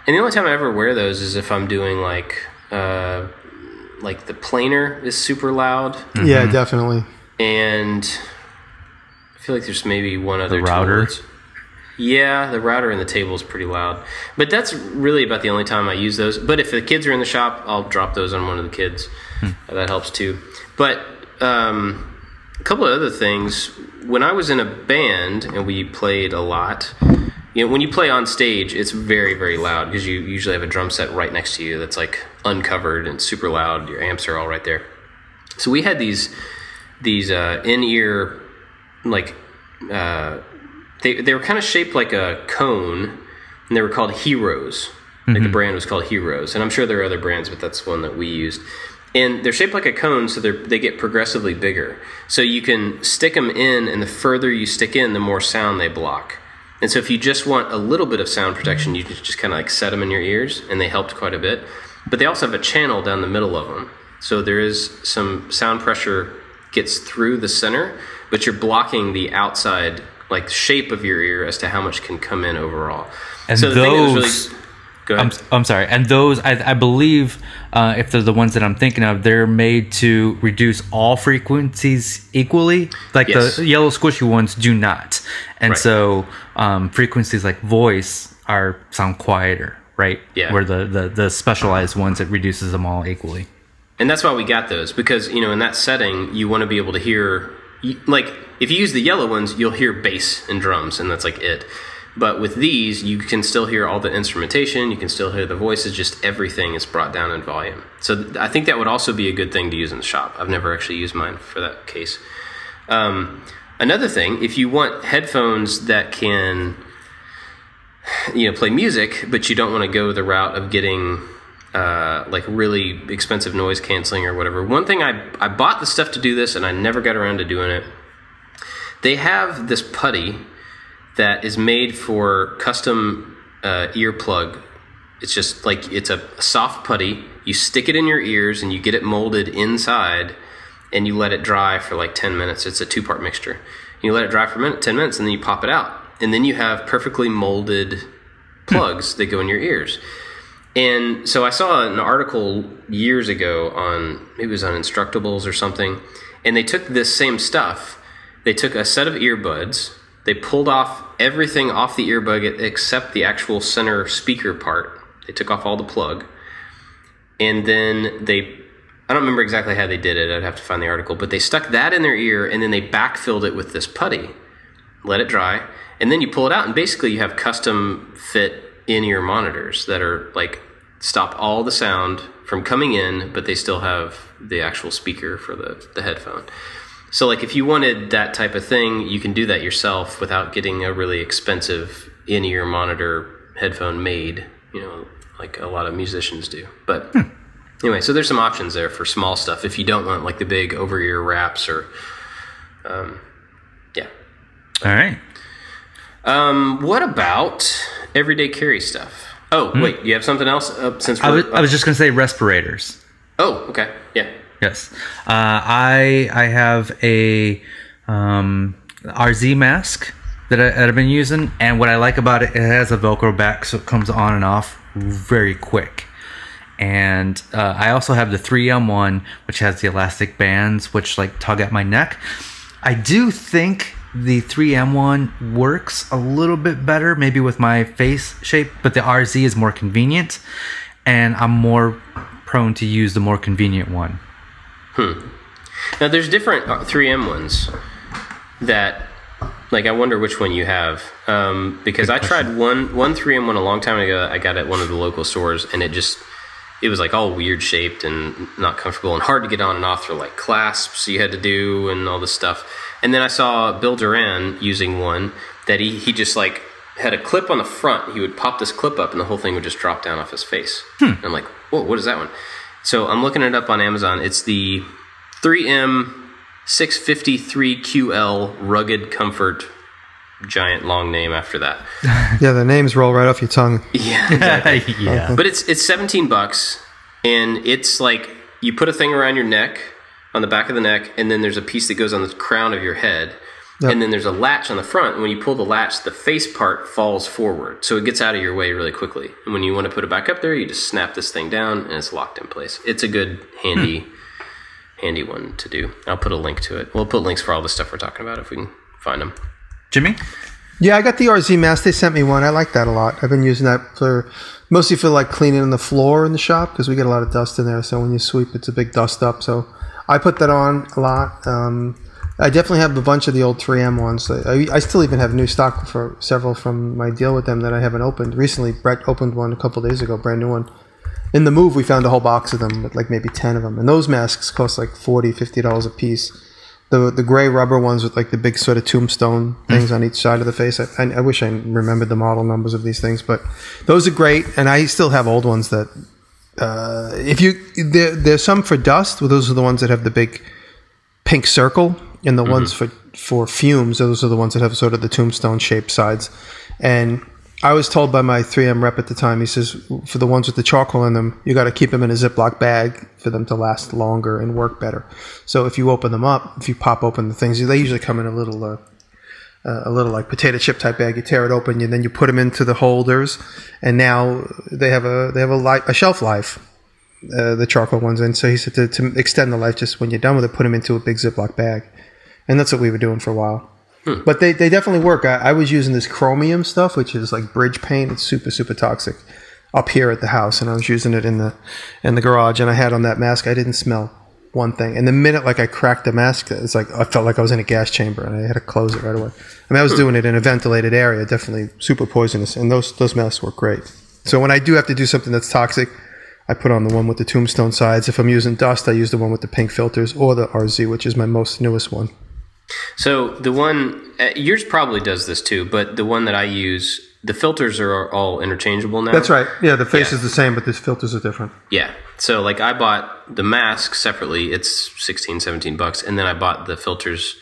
And the only time I ever wear those is if I'm doing like the planer is super loud. Mm-hmm. Yeah, definitely. And I feel like there's maybe one other router. Yeah, the router and the table is pretty loud. But that's really about the only time I use those. But if the kids are in the shop, I'll drop those on one of the kids. That helps too. But a couple of other things. When I was in a band and we played a lot, when you play on stage, it's very, very loud because you usually have a drum set right next to you that's like uncovered and super loud. Your amps are all right there. So we had these in-ear, like... They were kind of shaped like a cone, and they were called Heroes. Like the brand was called Heroes, and I'm sure there are other brands, but that's one that we used. And they're shaped like a cone, so they get progressively bigger. So you can stick them in, and the further you stick in, the more sound they block. And so if you just want a little bit of sound protection, you just kind of like set them in your ears, and they helped quite a bit. But they also have a channel down the middle of them. So there is some sound pressure gets through the center, but you're blocking the outside like shape of your ear as to how much can come in overall. And so the thing that was really, go ahead. I'm sorry. And those, I believe, if they're the ones that I'm thinking of, they're made to reduce all frequencies equally. Like the yellow squishy ones do not. And so frequencies like voice sound quieter, right? Yeah. Where the specialized ones, it reduces them all equally. And that's why we got those, because in that setting you want to be able to hear, like if you use the yellow ones, you'll hear bass and drums, and that's like it. But with these, you can still hear all the instrumentation, you can still hear the voices, just everything is brought down in volume. So I think that would also be a good thing to use in the shop. I've never actually used mine for that case. Another thing, if you want headphones that can play music, but you don't want to go the route of getting like really expensive noise canceling or whatever. One thing, I bought the stuff to do this and I never got around to doing it. They have this putty that is made for custom earplug. It's just like, it's a soft putty. You stick it in your ears and you get it molded inside and you let it dry for like 10 minutes. It's a 2-part mixture. You let it dry for 10 minutes and then you pop it out. And then you have perfectly molded plugs that go in your ears. And so I saw an article years ago maybe it was on Instructables or something, and they took this same stuff. They took a set of earbuds, they pulled off everything off the earbud except the actual center speaker part. They took off all the plug, and then I don't remember exactly how they did it, I'd have to find the article, but they stuck that in their ear, and then they backfilled it with this putty, let it dry, and then you pull it out, and basically you have custom fit in-ear monitors that are like stop all the sound from coming in, but they still have the actual speaker for the headphone. So like if you wanted that type of thing, you can do that yourself without getting a really expensive in-ear monitor headphone made, like a lot of musicians do. But anyway, so there's some options there for small stuff if you don't want like the big over-ear wraps or yeah. All right. What about everyday carry stuff? Oh, wait, you have something else? I was just going to say respirators. Oh, okay. Yeah. Yes. I have a Arsy Mask that I've been using, and what I like about it, it has a Velcro back, so it comes on and off very quick. And I also have the 3M one, which has the elastic bands, which like tug at my neck. I do think the 3M one works a little bit better, maybe with my face shape, but the RZ is more convenient, and I'm more prone to use the more convenient one. Now, there's different 3M ones that, like, I wonder which one you have, because I tried one 3M one a long time ago. I got it at one of the local stores, and it was like all weird shaped and not comfortable and hard to get on and off. Through like clasps you had to do and all this stuff. And then I saw Bill Duran using one that he just like had a clip on the front. He would pop this clip up and the whole thing would just drop down off his face. And I'm like, whoa, what is that one? So I'm looking it up on Amazon. It's the 3M 653QL Rugged Comfort, giant long name after that. Yeah, the names roll right off your tongue. Yeah, exactly. Yeah. But it's $17, and it's like you put a thing around your neck, on the back of the neck, and then there's a piece that goes on the crown of your head, and then there's a latch on the front. And when you pull the latch, the face part falls forward, so it gets out of your way really quickly. And when you want to put it back up there, you just snap this thing down, and it's locked in place. It's a good, handy one to do. I'll put a link to it. We'll put links for all the stuff we're talking about if we can find them. Jimmy? Yeah, I got the Arsy Mask. They sent me one. I like that a lot. I've been using that mostly for like cleaning the floor in the shop because we get a lot of dust in there. So when you sweep, it's a big dust up. So I put that on a lot. I definitely have a bunch of the old 3M ones. I still even have new stock for several from my deal with them that I haven't opened. Recently, Brett opened one a couple of days ago, brand new one. In the move, we found a whole box of them, with like maybe 10 of them. And those masks cost like $40, $50 a piece. The gray rubber ones with like the big sort of tombstone things on each side of the face. I wish I remembered the model numbers of these things, but those are great. And I still have old ones that, there's some for dust. Well, those are the ones that have the big pink circle, and the ones for fumes, those are the ones that have sort of the tombstone shaped sides. And I was told by my 3M rep at the time, he says, for the ones with the charcoal in them, you got to keep them in a Ziploc bag for them to last longer and work better. So if you open them up, if you pop open the things, they usually come in a little like potato chip type bag. You tear it open, and then you put them into the holders, and now they have a shelf life. The charcoal ones, and so he said to extend the life, just when you're done with it, put them into a big Ziploc bag, and that's what we were doing for a while. But they definitely work. I was using this chromium stuff, which is like bridge paint. It's super, super toxic up here at the house, and I was using it in the garage, and I had on that mask. I didn't smell one thing. And the minute like I cracked the mask, it's like I felt like I was in a gas chamber, and I had to close it right away. I mean, I was doing it in a ventilated area, definitely super poisonous, and those masks work great. So when I do have to do something that's toxic, I put on the one with the tombstone sides. If I'm using dust, I use the one with the pink filters, or the RZ, which is my most newest one. So the one, yours probably does this too, but the one that I use, the filters are all interchangeable now. That's right. Yeah, the face is the same, but the filters are different. Yeah. So like I bought the mask separately. It's $16, $17, and then I bought the filters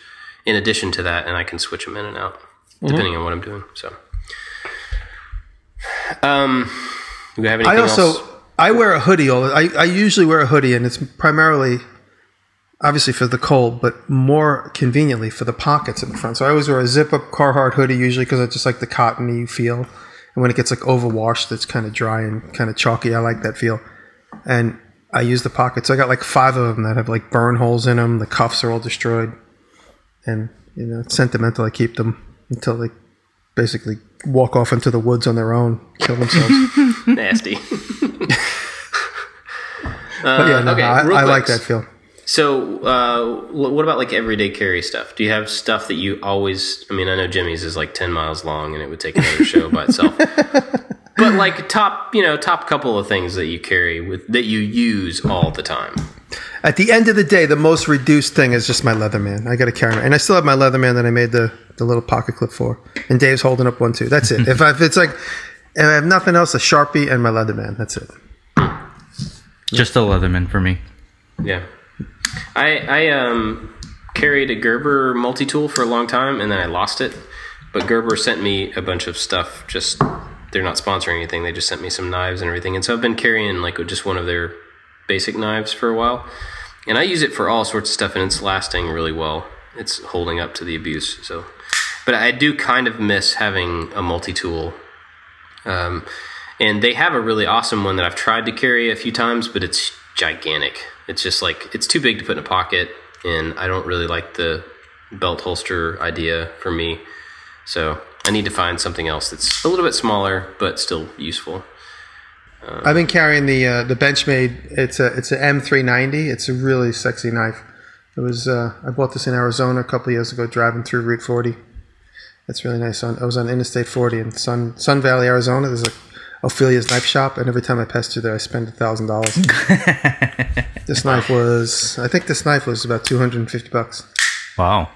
in addition to that, and I can switch them in and out depending on what I'm doing. So, do we have anything else? I wear a hoodie. I usually wear a hoodie, and it's primarily, obviously, for the cold, but more conveniently for the pockets in the front. So I always wear a zip-up Carhartt hoodie, usually because I just like the cottony feel. And when it gets like overwashed, it's kind of dry and kind of chalky. I like that feel. And I use the pockets. I got like 5 of them that have like burn holes in them. The cuffs are all destroyed. And, it's sentimental. I keep them until they basically walk off into the woods on their own, kill themselves. Nasty. But yeah, okay, I like that feel. So, what about like everyday carry stuff? Do you have stuff that you always? I mean, I know Jimmy's is like 10 miles long, and it would take another show by itself. But like top couple of things that you carry that you use all the time. At the end of the day, the most reduced thing is just my Leatherman. I got to carry it, and I still have my Leatherman that I made the little pocket clip for. And Dave's holding up one too. That's it. If I have nothing else, a Sharpie and my Leatherman. That's it. Just a Leatherman for me. Yeah. I carried a Gerber multi-tool for a long time, and then I lost it. But Gerber sent me a bunch of stuff. Just they're not sponsoring anything. They just sent me some knives and everything. And so I've been carrying like just one of their basic knives for a while. And I use it for all sorts of stuff, and it's lasting really well. It's holding up to the abuse. So, but I do kind of miss having a multi-tool. And they have a really awesome one that I've tried to carry a few times, but it's gigantic. It's just like, it's too big to put in a pocket, and I don't really like the belt holster idea for me. So I need to find something else that's a little bit smaller but still useful. I've been carrying the Benchmade. It's a M390. It's a really sexy knife. It was I bought this in Arizona a couple of years ago, driving through Route 40. It's really nice. I was on Interstate 40 in Sun Valley, Arizona. There's Ophelia's knife shop, and every time I pass through there, I spend $1,000. This knife was about $250. Wow.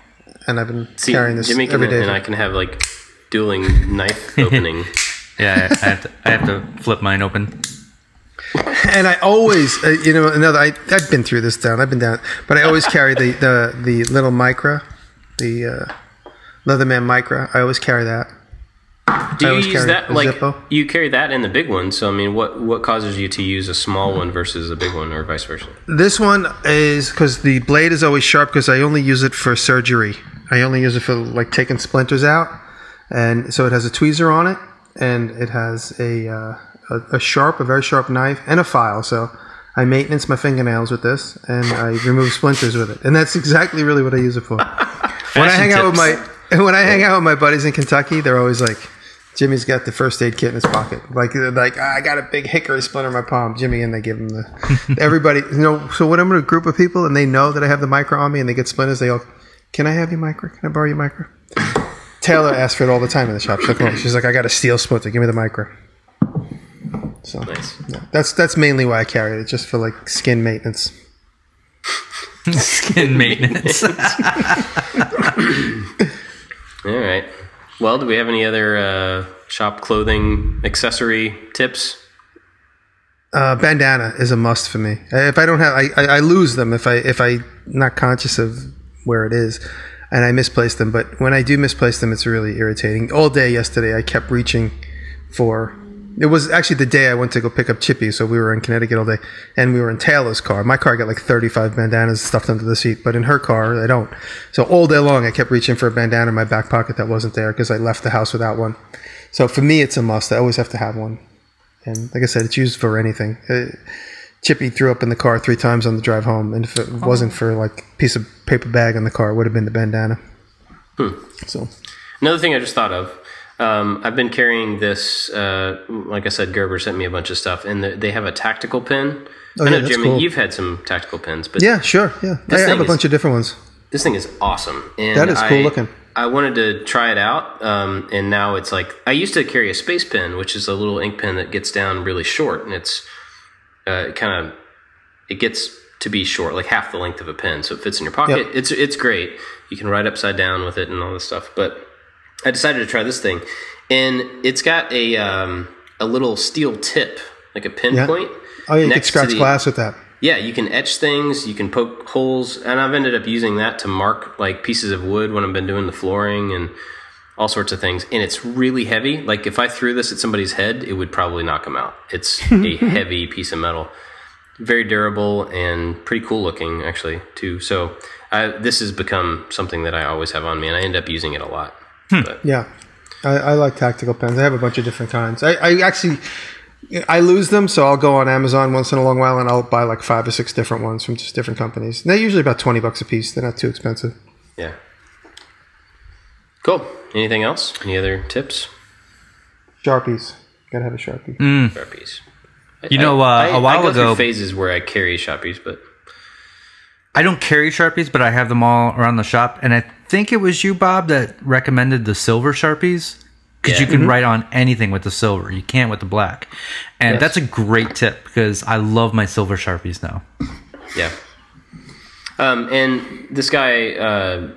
And I've been carrying this Jimmy every day. And I can have like dueling knife opening. Yeah, I have to flip mine open. And I always, I've been through this down. I've been down, but I always carry the little Micra, the Leatherman Micra. I always carry that. Do you use that like Zippo. You carry that in the big one? So I mean, what causes you to use a small one versus a big one, or vice versa? This one is because the blade is always sharp because I only use it for surgery. I only use it for like taking splinters out, and so it has a tweezer on it, and it has a very sharp knife and a file. So I maintenance my fingernails with this, and I remove splinters with it, and that's exactly really what I use it for. When I hang out with my buddies in Kentucky, they're always like, Jimmy's got the first aid kit in his pocket. Like I got a big hickory splinter in my palm, Jimmy, and they give him everybody. So when I'm in a group of people and they know that I have the Micra on me and they get splinters, they go, "Can I have your Micra? Can I borrow your Micra?" Taylor asks for it all the time in the shop. She's like, "I got a steel splinter. Give me the Micra." So nice. Yeah, that's mainly why I carry it, just for like skin maintenance. Skin maintenance. All right. Well, do we have any other shop clothing accessory tips? Bandana is a must for me. If I don't have, I lose them if I'm not conscious of where it is, and I misplace them. But when I do misplace them, it's really irritating. All day yesterday, I kept reaching for. It was actually the day I went to go pick up Chippy, so we were in Connecticut all day, and we were in Taylor's car. My car got like 35 bandanas stuffed under the seat, but in her car, I don't. So all day long, I kept reaching for a bandana in my back pocket that wasn't there because I left the house without one. So for me, it's a must. I always have to have one. And like I said, it's used for anything. Chippy threw up in the car 3 times on the drive home, and if it wasn't for like a piece of paper bag in the car, it would have been the bandana. So another thing I just thought of. I've been carrying this, like I said, Gerber sent me a bunch of stuff, and they have a tactical pin. Oh, I know, yeah, Jimmy, cool. You've had some tactical pins. But yeah, sure. Yeah, I have a bunch of different ones. This thing is awesome. And that is cool looking. I wanted to try it out, and now it's like, I used to carry a space pen, which is a little ink pen that gets down really short, and it's it gets to be short, like half the length of a pen, so it fits in your pocket. Yep. It's great. You can write upside down with it and all this stuff, but I decided to try this thing, and it's got a little steel tip, like a pinpoint. Yeah. Oh, yeah, you can scratch glass with that. Yeah, you can etch things, you can poke holes, and I've ended up using that to mark like pieces of wood when I've been doing the flooring and all sorts of things. And it's really heavy. Like if I threw this at somebody's head, it would probably knock them out. It's a heavy piece of metal. Very durable and pretty cool looking, actually, too. So this has become something that I always have on me, and I end up using it a lot. But, yeah, I like tactical pens. I have a bunch of different kinds. I lose them, so I'll go on Amazon once in a long while, and I'll buy like 5 or 6 different ones from just different companies. And they're usually about $20 a piece. They're not too expensive. Yeah. Cool. Anything else? Any other tips? Sharpies. Gotta have a Sharpie. Sharpies. A while I go ago, through phases where I carry Sharpies, but I don't carry Sharpies, but I have them all around the shop. And I think it was you, Bob, that recommended the silver Sharpies. Because you can write on anything with the silver. You can't with the black. And that's a great tip because I love my silver Sharpies now. Yeah. And this guy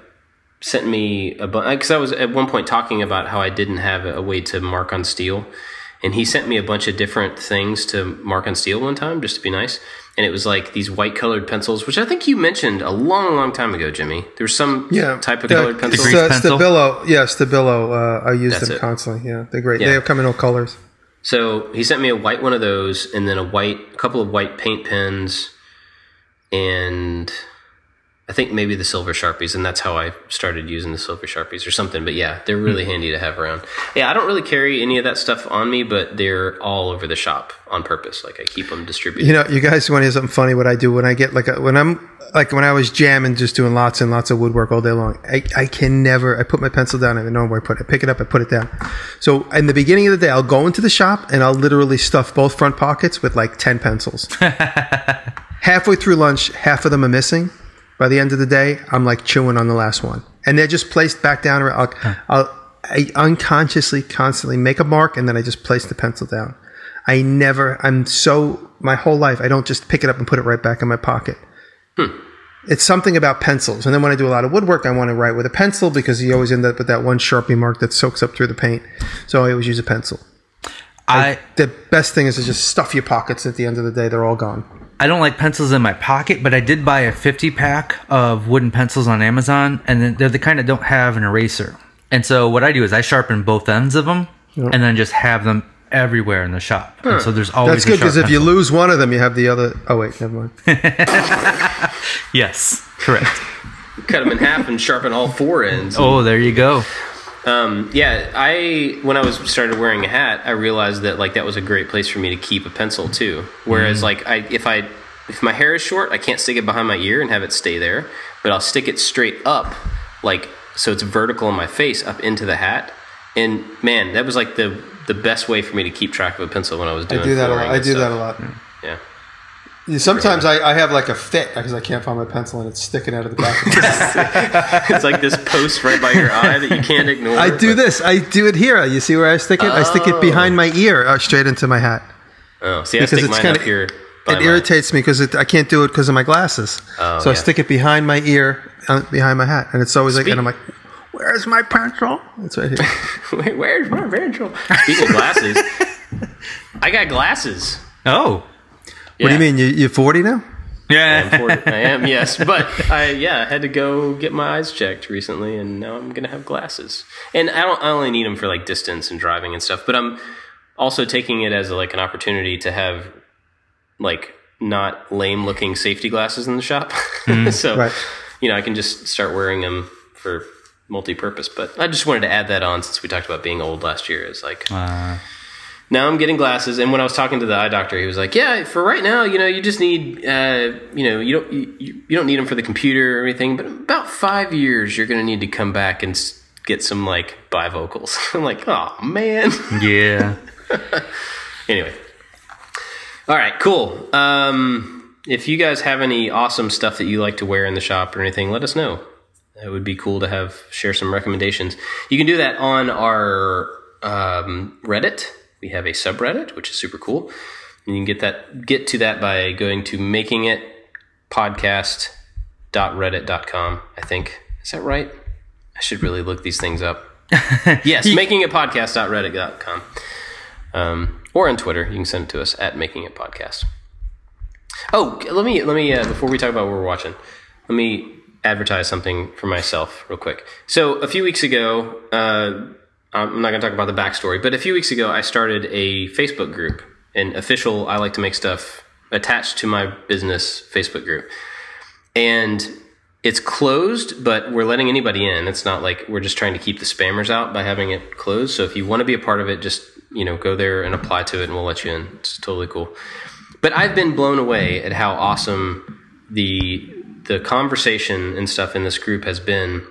sent me a bunch, because I was at one point talking about how I didn't have a way to mark on steel. And he sent me a bunch of different things to mark on steel one time, just to be nice. And it was like these white colored pencils, which I think you mentioned a long, long time ago, Jimmy. There's some type of colored pencil. Stabilo. Yeah, Stabilo. I use them constantly. Yeah, they're great. Yeah. They come in all colors. So he sent me a white one of those, and then a couple of white paint pens, and I think maybe the silver Sharpies, and that's how I started using the silver Sharpies or something. But yeah, they're really handy to have around. Yeah, I don't really carry any of that stuff on me, but they're all over the shop on purpose. Like I keep them distributed. You know, you guys want to hear something funny? What I do when I get when I was jamming, just doing lots and lots of woodwork all day long, I can never, I put my pencil down, I know where I put it. I pick it up, I put it down. So in the beginning of the day, I'll go into the shop and I'll literally stuff both front pockets with like 10 pencils. Halfway through lunch, half of them are missing. By the end of the day, I'm like chewing on the last one. And they're just placed back down. I unconsciously, constantly make a mark and then I just place the pencil down. My whole life, I don't just pick it up and put it right back in my pocket. It's something about pencils. And then when I do a lot of woodwork, I want to write with a pencil because you always end up with that one Sharpie mark that soaks up through the paint. So I always use a pencil. The best thing is to just stuff your pockets at the end of the day. They're all gone. I don't like pencils in my pocket, but I did buy a 50-pack of wooden pencils on Amazon, and they're the kind that don't have an eraser. And so what I do is I sharpen both ends of them, and then just have them everywhere in the shop. And so there's always That's good because if you lose one of them, you have the other. Oh, wait, never mind. Yes, correct. Cut them in half and sharpen all four ends. Oh, there you go. When I started wearing a hat, I realized that like that was a great place for me to keep a pencil too. Whereas like if my hair is short, I can't stick it behind my ear and have it stay there, but I'll stick it straight up, like so it's vertical in my face up into the hat. And man, that was like the best way for me to keep track of a pencil when I was doing. I do that a lot. I do that a lot. Yeah. Sometimes I have like a fit because I can't find my pencil and it's sticking out of the back of my head. It's like this post right by your eye that you can't ignore. I do it here. You see where I stick it? I stick it behind my ear, straight into my hat. Oh, see, I stick mine up here. It irritates me because I can't do it because of my glasses. So I stick it behind my ear, behind my hat, and it's always like, and I'm like, where's my pencil? It's right here. Where's my pencil? Speaking of glasses, I got glasses. Oh. Yeah. What do you mean? You're 40 now? Yeah. I am, yes. But I had to go get my eyes checked recently, and now I'm going to have glasses. And I only need them for like distance and driving and stuff, but I'm also taking it as like an opportunity to have like not lame looking safety glasses in the shop. So, right. I can just start wearing them for multi-purpose. But I just wanted to add that on since we talked about being old last year. It's like... Now I'm getting glasses, and when I was talking to the eye doctor, he was like, "Yeah, for right now, you just need, you don't need them for the computer or anything, but about 5 years, you're going to need to come back and get some like bifocals." I'm like, "Oh man." Yeah. Anyway, all right, cool. If you guys have any awesome stuff that you like to wear in the shop or anything, let us know. It would be cool to share some recommendations. You can do that on our Reddit. We have a subreddit, which is super cool. And you can get to that by going to makingitpodcast.reddit.com, I think. Is that right? I should really look these things up. Yes, makingitpodcast.reddit.com. Or on Twitter, you can send it to us at makingitpodcast. Oh, let me before we talk about what we're watching, let me advertise something for myself real quick. So a few weeks ago, I'm not going to talk about the backstory, but a few weeks ago, I started a Facebook group, an official I Like to Make Stuff attached to my business Facebook group. And it's closed, but we're letting anybody in. It's not like we're just trying to keep the spammers out by having it closed. So if you want to be a part of it, just, go there and apply to it and we'll let you in. It's totally cool. But I've been blown away at how awesome the conversation and stuff in this group has been.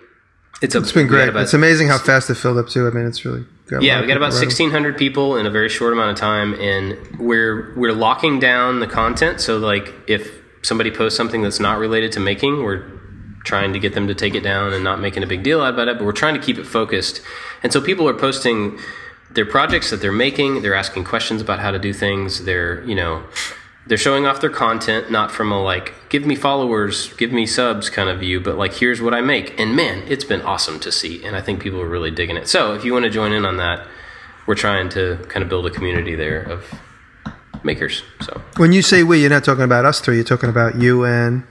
It's been great. It's amazing how fast it filled up too. I mean, it's really we got about 1,600 people in a very short amount of time, and we're locking down the content. So like, if somebody posts something that's not related to making, we're trying to get them to take it down and not making a big deal out about it. But we're trying to keep it focused, and so people are posting their projects that they're making. They're asking questions about how to do things. They're showing off their content, not from a like, give me followers, give me subs kind of view, but like, here's what I make. And man, it's been awesome to see. And I think people are really digging it. So if you want to join in on that, we're trying to kind of build a community there of makers. So when you say we, you're not talking about us three, you're talking about you and...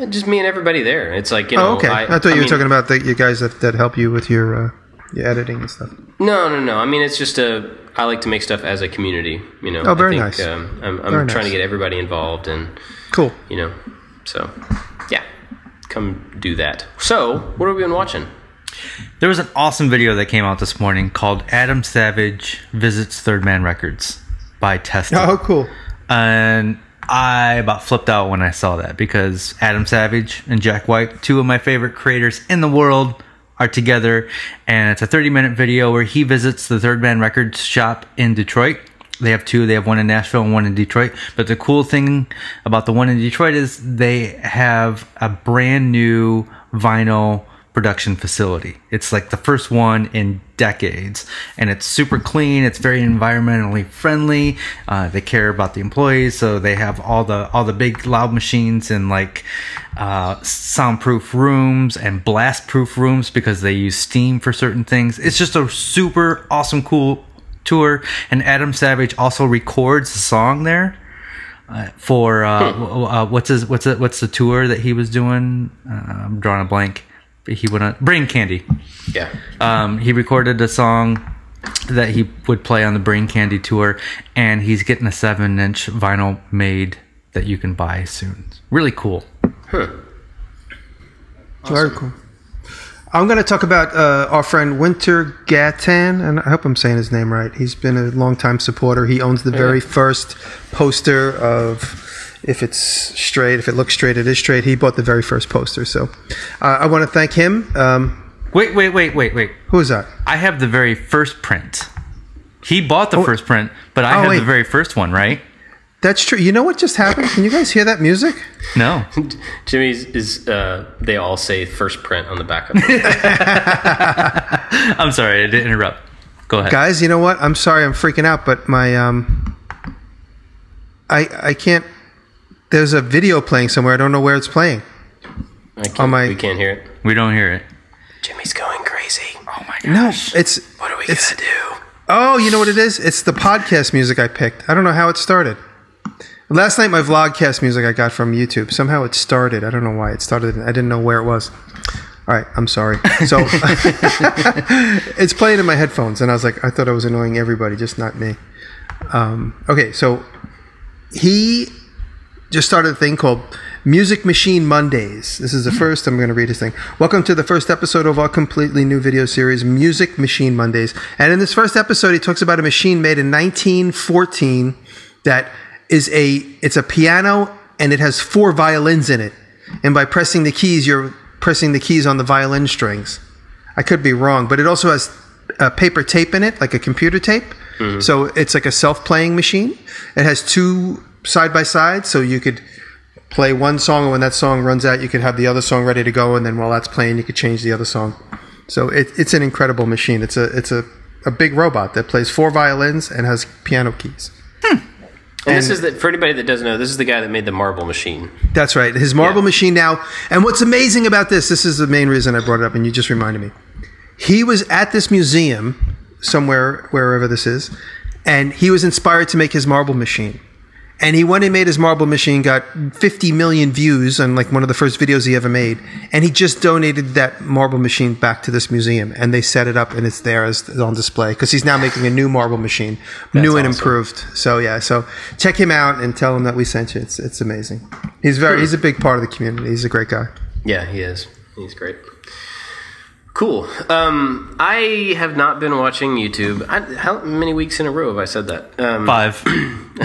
Just me and everybody there. It's like, Oh, okay. I thought you were talking about you guys that help you with your editing and stuff. No. I mean, it's just I like to make stuff as a community, Oh, very nice. I'm trying to get everybody involved and cool. So yeah, come do that. So, what have we been watching? There was an awesome video that came out this morning called Adam Savage Visits Third Man Records by Tested. Oh, cool. And I about flipped out when I saw that because Adam Savage and Jack White, two of my favorite creators in the world, are together. And it's a 30-minute video where he visits the Third Man Records shop in Detroit. They have two. They have one in Nashville and one in Detroit. But the cool thing about the one in Detroit is they have a brand new vinyl production facility. It's like the first one in decades, and it's super clean. It's very environmentally friendly. They care about the employees, so they have all the big loud machines and like soundproof rooms and blast-proof rooms because they use steam for certain things. It's just a super awesome, cool tour. And Adam Savage also records a song there for what's the tour that he was doing? I'm drawing a blank. He went on Brain Candy. Yeah. He recorded a song that he would play on the Brain Candy tour, and he's getting a 7-inch vinyl made that you can buy soon. Really cool. Awesome. Very cool. I'm going to talk about our friend Winter Gatan, and I hope I'm saying his name right. He's been a longtime supporter. He owns the very first poster of If It's Straight, If It Looks Straight, It Is Straight. He bought the very first poster. So I want to thank him. Wait. Who is that? I have the very first print. He bought the first print, but I have the very first one, right? That's true. You know what just happened? Can you guys hear that music? No. Jimmy's is, they all say first print on the back of it. I'm sorry, I didn't interrupt. Go ahead. Guys, you know what? I'm sorry I'm freaking out, but my, I can't, there's a video playing somewhere. I don't know where it's playing. We can't hear it. We don't hear it. Jimmy's going crazy. Oh my No, gosh. What are we going to do? Oh, you know what it is? It's the podcast music I picked. I don't know how it started. Last night, my vlogcast music I got from YouTube. Somehow it started. I don't know why it started. I didn't know where it was. All right, I'm sorry. So it's playing in my headphones, and I was like, I thought I was annoying everybody, just not me. Okay, so he just started a thing called Music Machine Mondays. This is the first. I'm going to read his thing. Welcome to the first episode of our completely new video series, Music Machine Mondays. And in this first episode, he talks about a machine made in 1914 that it's a piano, and it has 4 violins in it. And by pressing the keys, you're pressing the keys on the violin strings. I could be wrong, but it also has paper tape in it, like a computer tape. Mm-hmm. So it's like a self-playing machine. It has 2 side by side, so you could play one song, and when that song runs out, you could have the other song ready to go, and then while that's playing, you could change the other song. So it's an incredible machine. It's a big robot that plays 4 violins and has piano keys. And this is for anybody that doesn't know, this is the guy that made the marble machine. That's right. His marble machine now. And what's amazing about this is the main reason I brought it up, and you just reminded me. He was at this museum somewhere, wherever this is, and he was inspired to make his marble machine. And he went and made his marble machine, got 50 million views on like one of the first videos he ever made. And he just donated that marble machine back to this museum. And they set it up, and it's there as on display because he's now making a new marble machine, new and improved. So yeah, so check him out and tell him that we sent you. It's amazing. He's a big part of the community. He's a great guy. Yeah, he is. He's great. Cool. I have not been watching YouTube. How many weeks in a row have I said that? 5.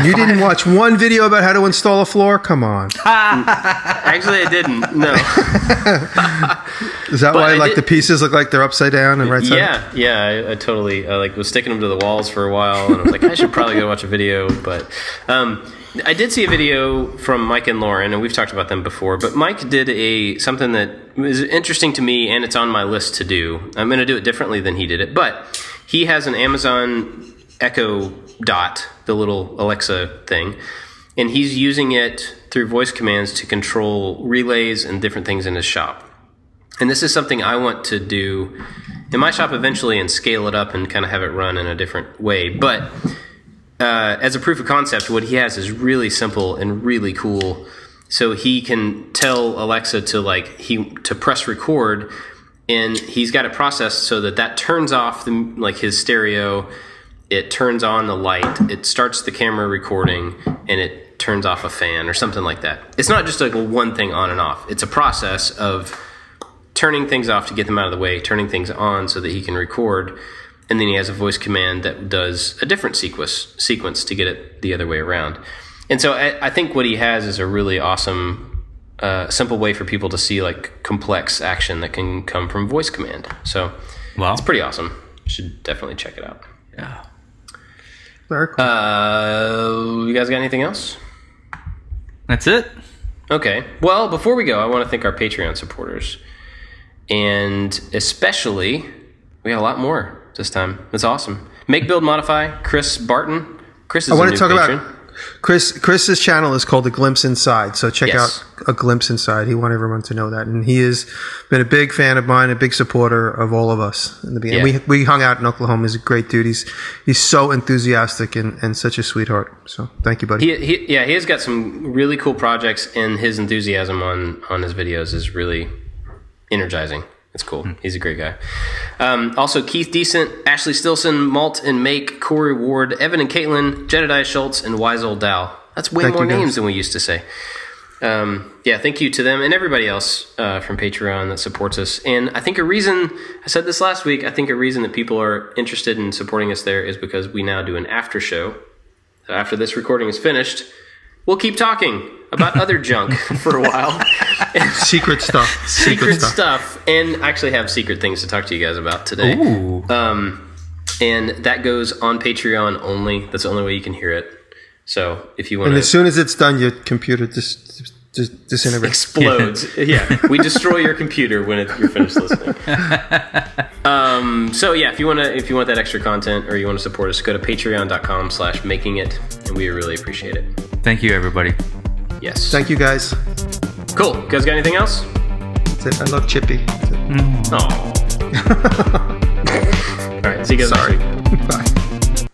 You didn't watch one video about how to install a floor? Come on. Actually, I didn't. No. Is that why the pieces look like they're upside down and right side? Yeah. I totally was sticking them to the walls for a while, and I was like, I should probably go watch a video. But I did see a video from Mike and Lauren, and we've talked about them before. But Mike did something that is interesting to me, and it's on my list to do. I'm going to do it differently than he did it, but he has an Amazon Echo Dot, the little Alexa thing, and he's using it through voice commands to control relays and different things in his shop. And this is something I want to do in my shop eventually and scale it up and kind of have it run in a different way. But as a proof of concept, what he has is really simple and really cool. So he can tell Alexa to press record, and he's got it processed so that turns off his stereo. It turns on the light. It starts the camera recording, and it turns off a fan or something like that. It's not just like one thing on and off. It's a process of turning things off to get them out of the way, turning things on so that he can record, and then he has a voice command that does a different sequence to get it the other way around. And so I think what he has is a really awesome, simple way for people to see like complex action that can come from voice command. So it's pretty awesome. You should definitely check it out. Yeah. Very cool. You guys got anything else? That's it. Okay. Well, before we go, I want to thank our Patreon supporters. And especially, we got a lot more this time. That's awesome. Make, Build, Modify, Chris Barton. Chris is a new patron. Chris's channel is called A Glimpse Inside, so check out A Glimpse Inside. He wanted everyone to know that, and he has been a big fan of mine, a big supporter of all of us in the beginning. Yeah. We hung out in Oklahoma. He's a great dude. He's so enthusiastic and such a sweetheart. So thank you, buddy. He has got some really cool projects, and his enthusiasm on his videos is really energizing. It's cool. He's a great guy. Also, Keith Decent, Ashley Stilson, Malt and Make, Corey Ward, Evan and Caitlin, Jedediah Schultz, and Wise Old Dow. That's way more names than we used to say. Thank you to them and everybody else from Patreon that supports us. And I think I said this last week, I think a reason that people are interested in supporting us there is because we now do an after show. So after this recording is finished, we'll keep talking about other junk for a while. Secret stuff. Secret stuff. And actually have secret things to talk to you guys about today. Ooh. And that goes on Patreon only. That's the only way you can hear it. So if you want And as soon as it's done, your computer just disintegrates. Explodes. Yeah. We destroy your computer when you're finished listening. If you want that extra content or you want to support us, go to patreon.com/makingit, and we really appreciate it. Thank you, everybody. Yes. Thank you, guys. Cool. You guys got anything else? That's it. I love Chippy. Oh. All right. See you guys next week. Bye.